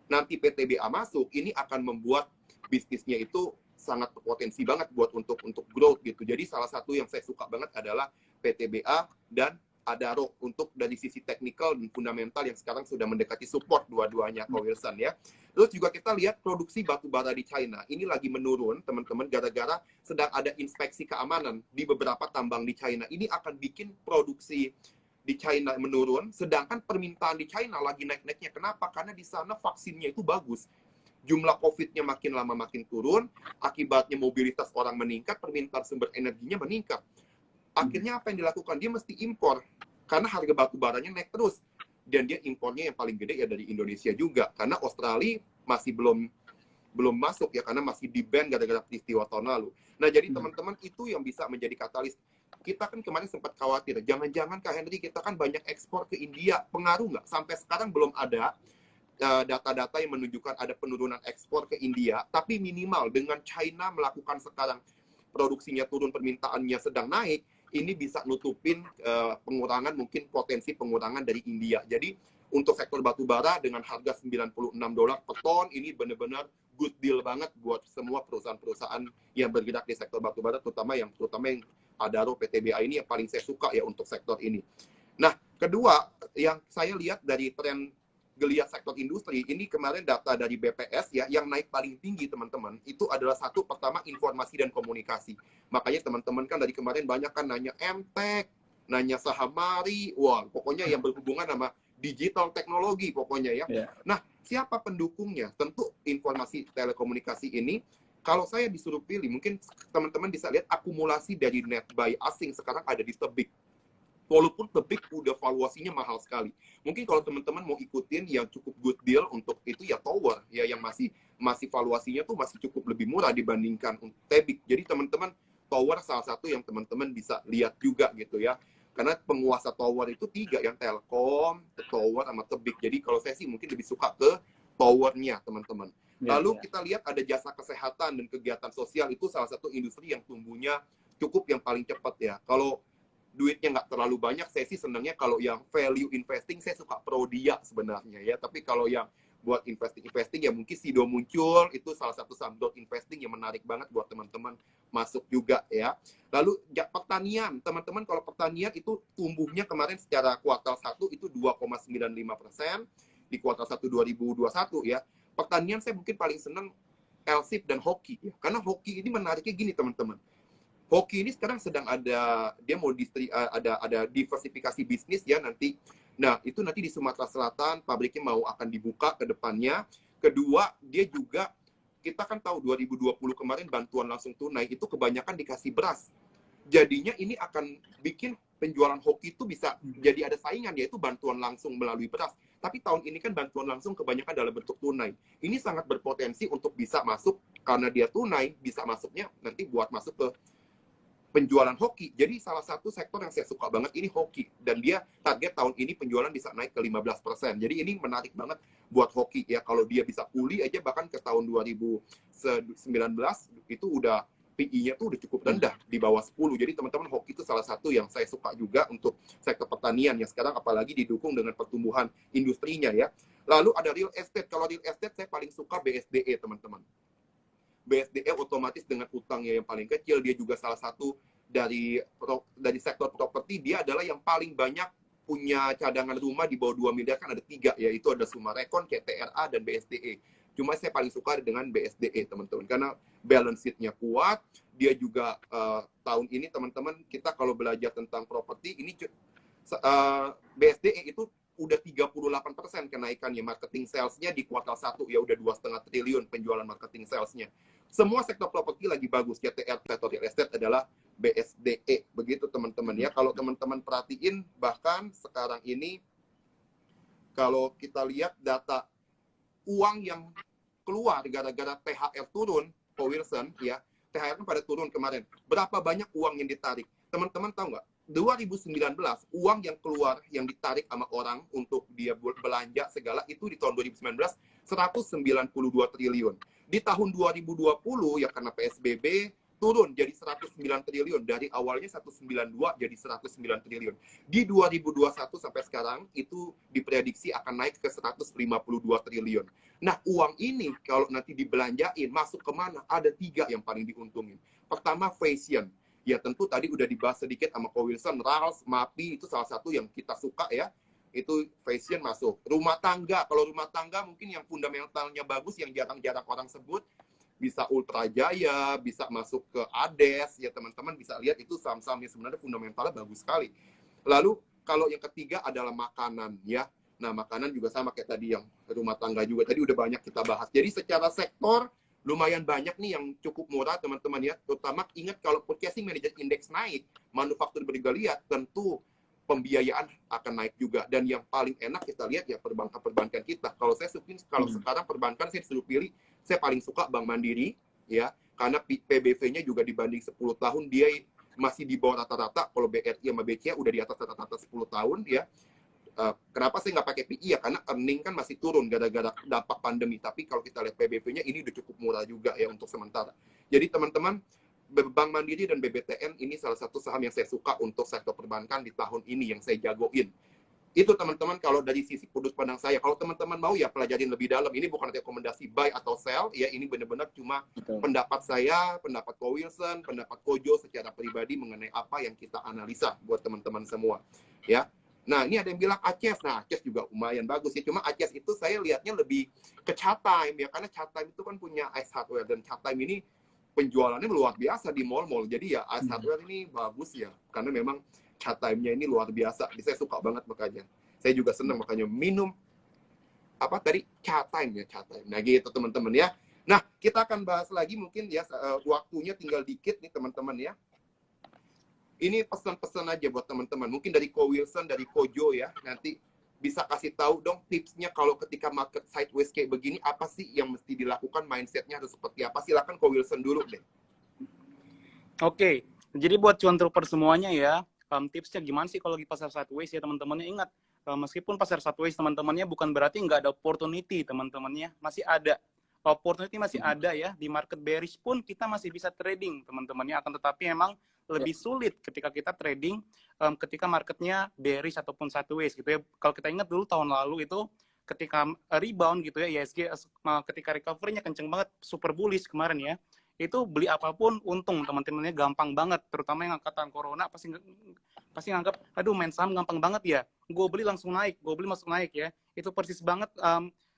nanti PTBA masuk, ini akan membuat bisnisnya itu sangat berpotensi banget buat untuk growth gitu. Jadi salah satu yang saya suka banget adalah PTBA dan Adaro untuk dari sisi teknikal dan fundamental yang sekarang sudah mendekati support dua-duanya, Ko Wilson ya. Terus juga kita lihat produksi batu bara di China. Ini lagi menurun, teman-teman, gara-gara sedang ada inspeksi keamanan di beberapa tambang di China. Ini akan bikin produksi di China menurun, sedangkan permintaan di China lagi naik-naiknya. Kenapa? Karena di sana vaksinnya itu bagus. Jumlah COVID-nya makin lama makin turun, akibatnya mobilitas orang meningkat, permintaan sumber energinya meningkat. Akhirnya apa yang dilakukan? Dia mesti impor, karena harga batu baranya naik terus. Dan dia impornya yang paling gede ya dari Indonesia juga, karena Australia masih belum masuk ya, karena masih di-ban gara-gara peristiwa tahun lalu. Nah, jadi teman-teman itu yang bisa menjadi katalis. Kita kan kemarin sempat khawatir, jangan-jangan Kak Henry kita kan banyak ekspor ke India, pengaruh nggak? Sampai sekarang belum ada data-data yang menunjukkan ada penurunan ekspor ke India, tapi minimal dengan China melakukan sekarang produksinya turun, permintaannya sedang naik, ini bisa nutupin pengurangan, mungkin potensi pengurangan dari India. Jadi untuk sektor batu bara dengan harga $96 per ton, ini benar-benar good deal banget buat semua perusahaan-perusahaan yang bergerak di sektor batu bara, terutama yang Adaro, PTBA ini yang paling saya suka ya untuk sektor ini. Nah, kedua yang saya lihat dari tren geliat sektor industri, ini kemarin data dari BPS ya, yang naik paling tinggi teman-teman, itu adalah satu, pertama informasi dan komunikasi. Makanya teman-teman kan dari kemarin banyak kan nanya MTech, nanya saham Mari, wah pokoknya yang berhubungan sama digital teknologi pokoknya ya. Nah, siapa pendukungnya? Tentu informasi telekomunikasi ini, kalau saya disuruh pilih, mungkin teman-teman bisa lihat akumulasi dari net buy asing sekarang ada di Tebik. Walaupun Tebik udah valuasinya mahal sekali. Mungkin kalau teman-teman mau ikutin yang cukup good deal untuk itu ya Tower ya, yang masih valuasinya tuh masih cukup lebih murah dibandingkan Tebik. Jadi teman-teman Tower salah satu yang teman-teman bisa lihat juga gitu ya. Karena penguasa Tower itu 3 yang Telkom, Tower sama Tebik. Jadi kalau saya sih mungkin lebih suka ke Tower-nya teman-teman. Lalu kita lihat ada jasa kesehatan dan kegiatan sosial, itu salah satu industri yang tumbuhnya cukup yang paling cepat ya. Kalau duitnya nggak terlalu banyak, saya sih senangnya kalau yang value investing, saya suka Prodia sebenarnya ya. Tapi kalau yang buat investing ya mungkin Sido muncul, itu salah satu saham investing yang menarik banget buat teman-teman masuk juga ya. Lalu pertanian, teman-teman kalau pertanian itu tumbuhnya kemarin secara kuartal 1 itu 2,95%, di kuartal 1 2021 ya. pertanian saya mungkin paling senang LSIP dan hoki ya. Karena hoki ini menariknya gini teman-teman. Hoki ini sekarang sedang dia mau ada diversifikasi bisnis ya nanti. Nah, itu nanti di Sumatera Selatan pabriknya akan dibuka ke depannya. Kedua, dia juga kita kan tahu 2020 kemarin bantuan langsung tunai itu kebanyakan dikasih beras. Jadinya ini akan bikin penjualan hoki itu bisa jadi ada saingan, yaitu bantuan langsung melalui beras. Tapi tahun ini kan bantuan langsung kebanyakan dalam bentuk tunai. Ini sangat berpotensi untuk bisa masuk, karena dia tunai, bisa masuknya nanti buat masuk ke penjualan hoki. Jadi salah satu sektor yang saya suka banget ini hoki. Dan dia target tahun ini penjualan bisa naik ke 15%. Jadi ini menarik banget buat hoki ya. Kalau dia bisa pulih aja bahkan ke tahun 2019 itu udah PI-nya tuh udah cukup rendah di bawah 10. Jadi teman-teman hoki itu salah satu yang saya suka juga untuk sektor pertanian yang sekarang apalagi didukung dengan pertumbuhan industrinya ya. Lalu ada real estate. Kalau real estate saya paling suka BSDE teman-teman. BSDE otomatis dengan utangnya yang paling kecil, dia juga salah satu dari sektor properti, dia adalah yang paling banyak punya cadangan rumah di bawah 2 miliar, kan ada 3, yaitu ada Sumarekon, CTRA, dan BSDE. Cuma saya paling suka dengan BSDE, teman-teman, karena balance sheet-nya kuat, dia juga tahun ini, teman-teman, kita kalau belajar tentang properti, ini BSDE itu udah 38% kenaikannya, marketing sales-nya di kuartal 1, ya udah 2,5 triliun penjualan marketing sales-nya. Semua sektor properti lagi bagus. CTR sektor real estate adalah BSDE. Begitu teman-teman ya. Kalau teman-teman perhatiin, bahkan sekarang ini kalau kita lihat data uang yang keluar gara-gara THR turun, Pak Wilson ya, THR kan pada turun kemarin. Berapa banyak uang yang ditarik? Teman-teman tahu nggak? 2019 uang yang keluar yang ditarik sama orang untuk dia belanja segala itu di tahun 2019 192 triliun. Di tahun 2020 ya karena PSBB turun jadi 109 triliun. Dari awalnya 192 jadi 109 triliun. Di 2021 sampai sekarang itu diprediksi akan naik ke 152 triliun. Nah, uang ini kalau nanti dibelanjain masuk kemana? Ada 3 yang paling diuntungin. Pertama, fashion. Ya tentu tadi udah dibahas sedikit sama Ko Wilson, Rals, MAPI itu salah satu yang kita suka ya. Itu fashion masuk. Rumah tangga, kalau rumah tangga mungkin yang fundamentalnya bagus, yang jarang-jarang orang sebut, bisa Ultra Jaya, bisa masuk ke Ades, ya teman-teman bisa lihat itu saham-saham yang sebenarnya fundamentalnya bagus sekali. Lalu kalau yang ketiga adalah makanan ya. Nah makanan juga sama kayak tadi yang rumah tangga juga, tadi udah banyak kita bahas. Jadi secara sektor, lumayan banyak nih yang cukup murah teman-teman ya. Terutama ingat kalau Purchasing Manager Index naik, manufaktur bergeliat, tentu pembiayaan akan naik juga. Dan yang paling enak kita lihat ya perbankan-perbankan kita. Kalau saya kalau sekarang perbankan saya disuruh pilih, saya paling suka Bank Mandiri ya, karena PBV-nya juga dibanding 10 tahun dia masih di bawah rata-rata. Kalau BRI sama BCA udah di atas rata-rata 10 tahun ya. Kenapa saya nggak pakai PI ya? Karena earning kan masih turun gara-gara dampak pandemi. Tapi kalau kita lihat PBV-nya ini udah cukup murah juga ya untuk sementara. Jadi teman-teman, Bank Mandiri dan BBTN ini salah satu saham yang saya suka untuk sektor perbankan di tahun ini yang saya jagoin. Itu teman-teman kalau dari sisi sudut pandang saya. Kalau teman-teman mau ya pelajarin lebih dalam. Ini bukan rekomendasi buy atau sell. Ya ini benar-benar cuma pendapat saya, pendapat Ko Wilson, pendapat Kojo secara pribadi mengenai apa yang kita analisa buat teman-teman semua. Ya. Nah, ini ada yang bilang Aces. Nah, Aces juga lumayan bagus ya. Cuma Aces itu saya lihatnya lebih ke Chatime ya. Karena Chatime itu kan punya Ice Hardware. Dan Chatime ini penjualannya luar biasa di mall-mall. Jadi ya Ice Hardware ini bagus ya. Karena memang Chatime-nya ini luar biasa. Jadi saya suka banget makanya. Saya juga senang makanya minum apa tadi? Chatime ya, Chatime. Nah, gitu teman-teman ya. Nah, kita akan bahas lagi mungkin ya waktunya tinggal dikit nih teman-teman ya. Ini pesan-pesan aja buat teman-teman. Mungkin dari Ko Wilson, dari Kojo ya. Nanti bisa kasih tahu dong tipsnya kalau ketika market sideways kayak begini, apa sih yang mesti dilakukan, mindsetnya harus seperti apa. Silakan Ko Wilson dulu deh. Oke, jadi buat cuan trooper semuanya ya, tipsnya gimana sih kalau di pasar sideways ya teman-temannya. Ingat, meskipun pasar sideways teman-temannya bukan berarti nggak ada opportunity teman-temannya. Masih ada. Opportunity masih ada ya. Di market bearish pun kita masih bisa trading teman-temannya. Akan tetapi emang lebih sulit ketika kita trading ketika marketnya bearish ataupun sideways gitu ya. Kalau kita ingat dulu tahun lalu itu ketika rebound gitu ya, ISG ketika recovery-nya kenceng banget, super bullish kemarin ya. Itu beli apapun untung teman-temannya gampang banget, terutama yang angkatan corona pasti nganggap aduh main saham gampang banget ya. Gue beli langsung naik, gue beli masuk naik ya. Itu persis banget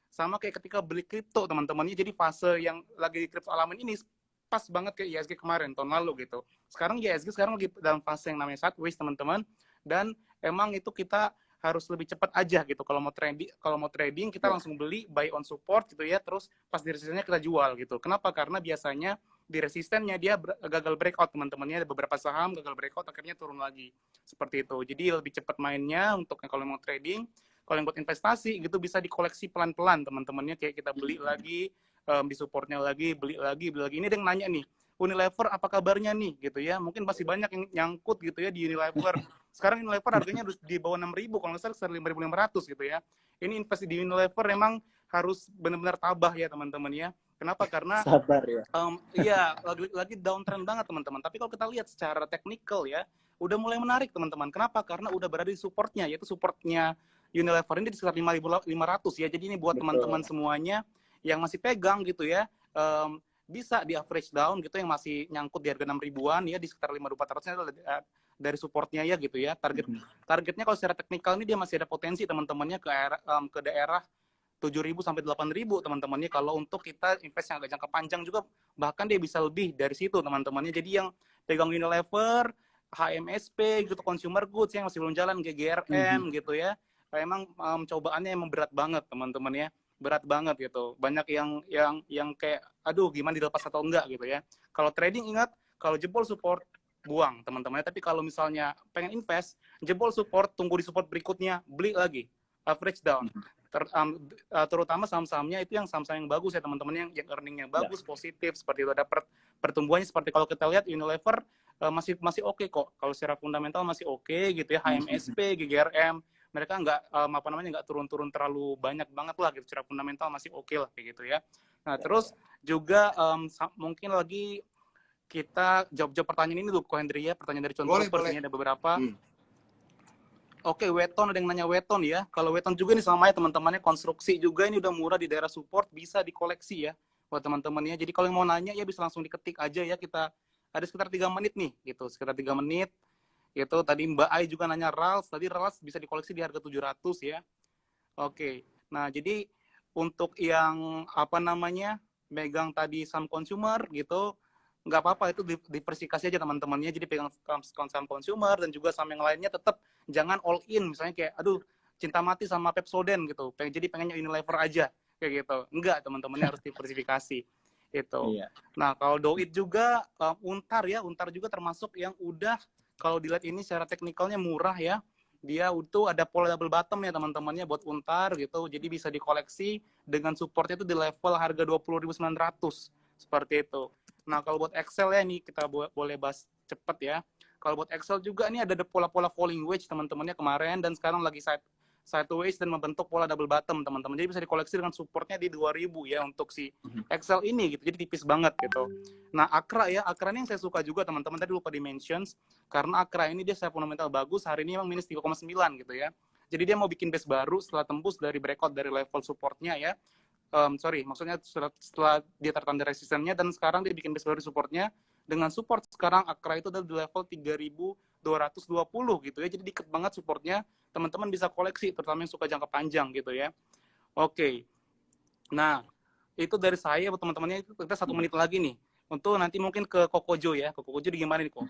sama kayak ketika beli kripto teman-temannya. Jadi fase yang lagi di kripto alamin ini pas banget kayak ISG kemarin tahun lalu gitu. Sekarang ISG sekarang lagi dalam fase yang namanya sideways teman-teman, dan emang itu kita harus lebih cepat aja gitu. Kalau mau trading kita langsung beli, buy on support gitu ya, terus pas di resistennya kita jual gitu. Kenapa? Karena biasanya di resistennya dia gagal breakout teman-temannya, ada beberapa saham gagal breakout akhirnya turun lagi seperti itu. Jadi lebih cepat mainnya untuk kalau mau trading. Kalau yang buat investasi gitu bisa dikoleksi pelan-pelan teman-temannya, kayak kita beli lagi, di supportnya lagi, beli lagi. Ini ada yang nanya nih, Unilever apa kabarnya nih gitu ya, mungkin masih banyak yang nyangkut gitu ya di Unilever. Sekarang Unilever harganya harus di bawah 6.000, kalau nggak salah sekitar 5.500 gitu ya. Ini investasi di Unilever memang harus benar-benar tabah ya teman-teman ya. Kenapa? Karena sabar ya. Iya, lagi downtrend banget teman-teman. Tapi kalau kita lihat secara teknikal ya, udah mulai menarik teman-teman. Kenapa? Karena udah berada di supportnya, yaitu supportnya Unilever ini di sekitar 5.500 ya. Jadi ini buat teman-teman semuanya yang masih pegang gitu ya, bisa di average down gitu, yang masih nyangkut di harga 6.000-an ya, di sekitar 5.400-nya dari supportnya ya gitu ya. Targetnya kalau secara teknikal ini dia masih ada potensi teman-temannya ke daerah 7.000 sampai 8.000 teman-temannya. Kalau untuk kita invest yang agak jangka panjang juga bahkan dia bisa lebih dari situ teman-temannya. Jadi yang pegang Unilever, HMSP gitu, consumer goods yang masih belum jalan, GGRM gitu ya, emang cobaannya emang berat banget teman-teman ya, berat banget gitu. Banyak yang kayak aduh gimana dilepas atau enggak gitu ya. Kalau trading ingat, kalau jebol support buang teman-teman. Tapi kalau misalnya pengen invest, jebol support, tunggu di support berikutnya, beli lagi, average down. Terutama saham-sahamnya itu yang saham-saham yang bagus ya teman-teman, yang earningnya bagus, positif seperti itu, ada pertumbuhannya seperti kalau kita lihat Unilever masih oke kok, kalau secara fundamental masih oke gitu ya. HMSP, GGRM mereka nggak turun-turun terlalu banyak banget lah gitu, secara fundamental masih oke lah kayak gitu ya. Nah terus juga mungkin lagi kita jawab pertanyaan ini dulu, Ko Hendry ya, pertanyaan dari contoh ini ada beberapa. Oke, Weton, ada yang nanya Weton ya. Kalau Weton juga ini sama ya teman-temannya, konstruksi juga ini udah murah di daerah support, bisa dikoleksi ya buat teman-temannya. Jadi kalau yang mau nanya ya bisa langsung diketik aja ya, kita ada sekitar 3 menit nih gitu, sekitar 3 menit. Itu tadi Mbak Ai juga nanya Rals, tadi Rals bisa dikoleksi di harga 700 ya. Oke. Nah, jadi untuk yang megang tadi saham consumer gitu, nggak apa-apa, itu diversifikasi aja teman-temannya. Jadi pegang saham consumer dan juga saham yang lainnya, tetap jangan all in. Misalnya kayak aduh cinta mati sama Pepsodent gitu, jadi pengennya Unilever aja kayak gitu. Enggak, teman-temannya harus diversifikasi itu. Iya. Nah kalau Doit juga Untar ya, Untar juga termasuk yang udah kalau dilihat ini secara teknikalnya murah ya. Dia itu ada pola double bottom ya teman-temannya buat Untar gitu. Jadi bisa dikoleksi dengan supportnya itu di level harga 20.900 seperti itu. Nah kalau buat Excel ya, nih kita boleh bahas cepet ya. Kalau buat Excel juga nih ada pola-pola falling wedge teman-temannya kemarin, dan sekarang lagi sideways dan membentuk pola double bottom teman-teman. Jadi bisa dikoleksi dengan supportnya di 2.000 ya untuk si Excel ini gitu. Jadi tipis banget gitu. Nah Akra ya, Akra ini yang saya suka juga teman-teman, tadi lupa di mentions, karena Akra ini dia secara fundamental bagus, hari ini memang minus 3,9 gitu ya. Jadi dia mau bikin base baru setelah tembus dari breakout dari level supportnya ya. Maksudnya setelah dia tertanda resistennya, dan sekarang dia bikin base baru supportnya. Dengan support sekarang Akra itu ada di level 3.220 gitu ya. Jadi deket banget supportnya, teman-teman bisa koleksi, terutama yang suka jangka panjang gitu ya. Oke. Nah, itu dari saya buat teman-temannya. Kita 1 menit lagi nih. Untuk nanti mungkin ke Kokojo ya. Kokojo gimana nih kok?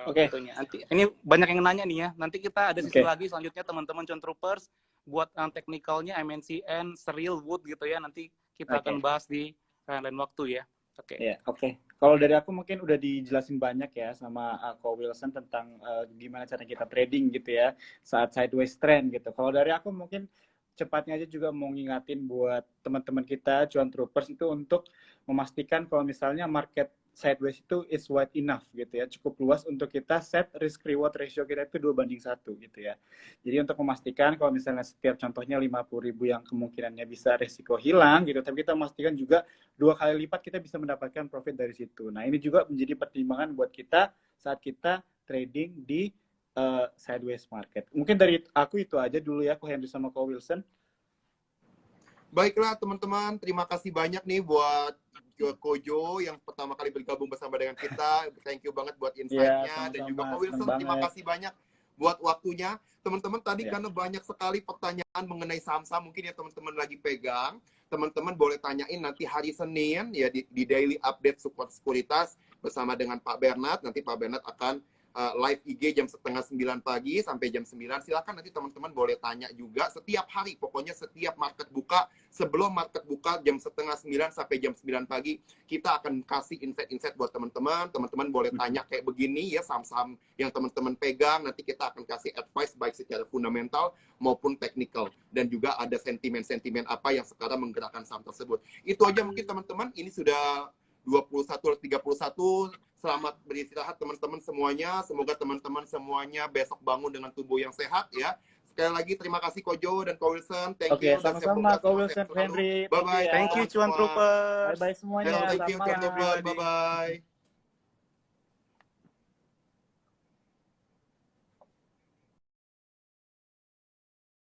Oke. Nanti ini banyak yang nanya nih ya. Nanti kita ada sesi lagi selanjutnya teman-teman John Troopers buat teknikalnya MNCN, Serial Wood gitu ya. Nanti kita akan bahas di lain waktu ya. Oke. Ya, oke. Kalau dari aku mungkin udah dijelasin banyak ya sama Ko Wilson tentang gimana cara kita trading gitu ya saat sideways trend gitu. Kalau dari aku mungkin cepatnya aja juga mau ngingatin buat teman-teman kita Cuan Troopers itu untuk memastikan kalau misalnya market sideways itu is wide enough gitu ya, cukup luas untuk kita set risk reward ratio kita itu 2:1 gitu ya. Jadi untuk memastikan kalau misalnya setiap contohnya 50.000 yang kemungkinannya bisa risiko hilang gitu, tapi kita memastikan juga 2 kali lipat kita bisa mendapatkan profit dari situ. Nah ini juga menjadi pertimbangan buat kita saat kita trading di sideways market. Mungkin dari aku itu aja dulu ya, Ko Henry sama Ko Wilson. Baiklah teman-teman, terima kasih banyak nih buat Kojo yang pertama kali bergabung bersama dengan kita. Thank you banget buat insight-nya. Dan juga Ko Wilson, terima kasih banyak buat waktunya. Teman-teman tadi Ya. karena banyak sekali pertanyaan mengenai saham-saham mungkin ya teman-teman lagi pegang. Teman-teman boleh tanyain nanti hari Senin ya di Daily Update Support Sekuritas bersama dengan Pak Bernard. Nanti Pak Bernard akan live IG jam 8:30 pagi sampai jam 9. Silakan nanti teman-teman boleh tanya juga setiap hari. Pokoknya setiap market buka, sebelum market buka jam 8:30 sampai jam 9 pagi, kita akan kasih insight-insight buat teman-teman. Teman-teman boleh tanya kayak begini ya, saham-saham yang teman-teman pegang. Nanti kita akan kasih advice baik secara fundamental maupun technical. Dan juga ada sentimen-sentimen apa yang sekarang menggerakkan saham tersebut. Itu aja mungkin teman-teman. Ini sudah 21:31. Selamat beristirahat teman-teman semuanya. Semoga teman-teman semuanya besok bangun dengan tubuh yang sehat ya. Sekali lagi terima kasih Ko Jo dan Ko Wilson. Thank you. Sama-sama Ko Wilson, Henry. Bye-bye. Thank you, Cuan Trooper. Bye-bye semuanya. Thank you, Selamat malam. Bye-bye.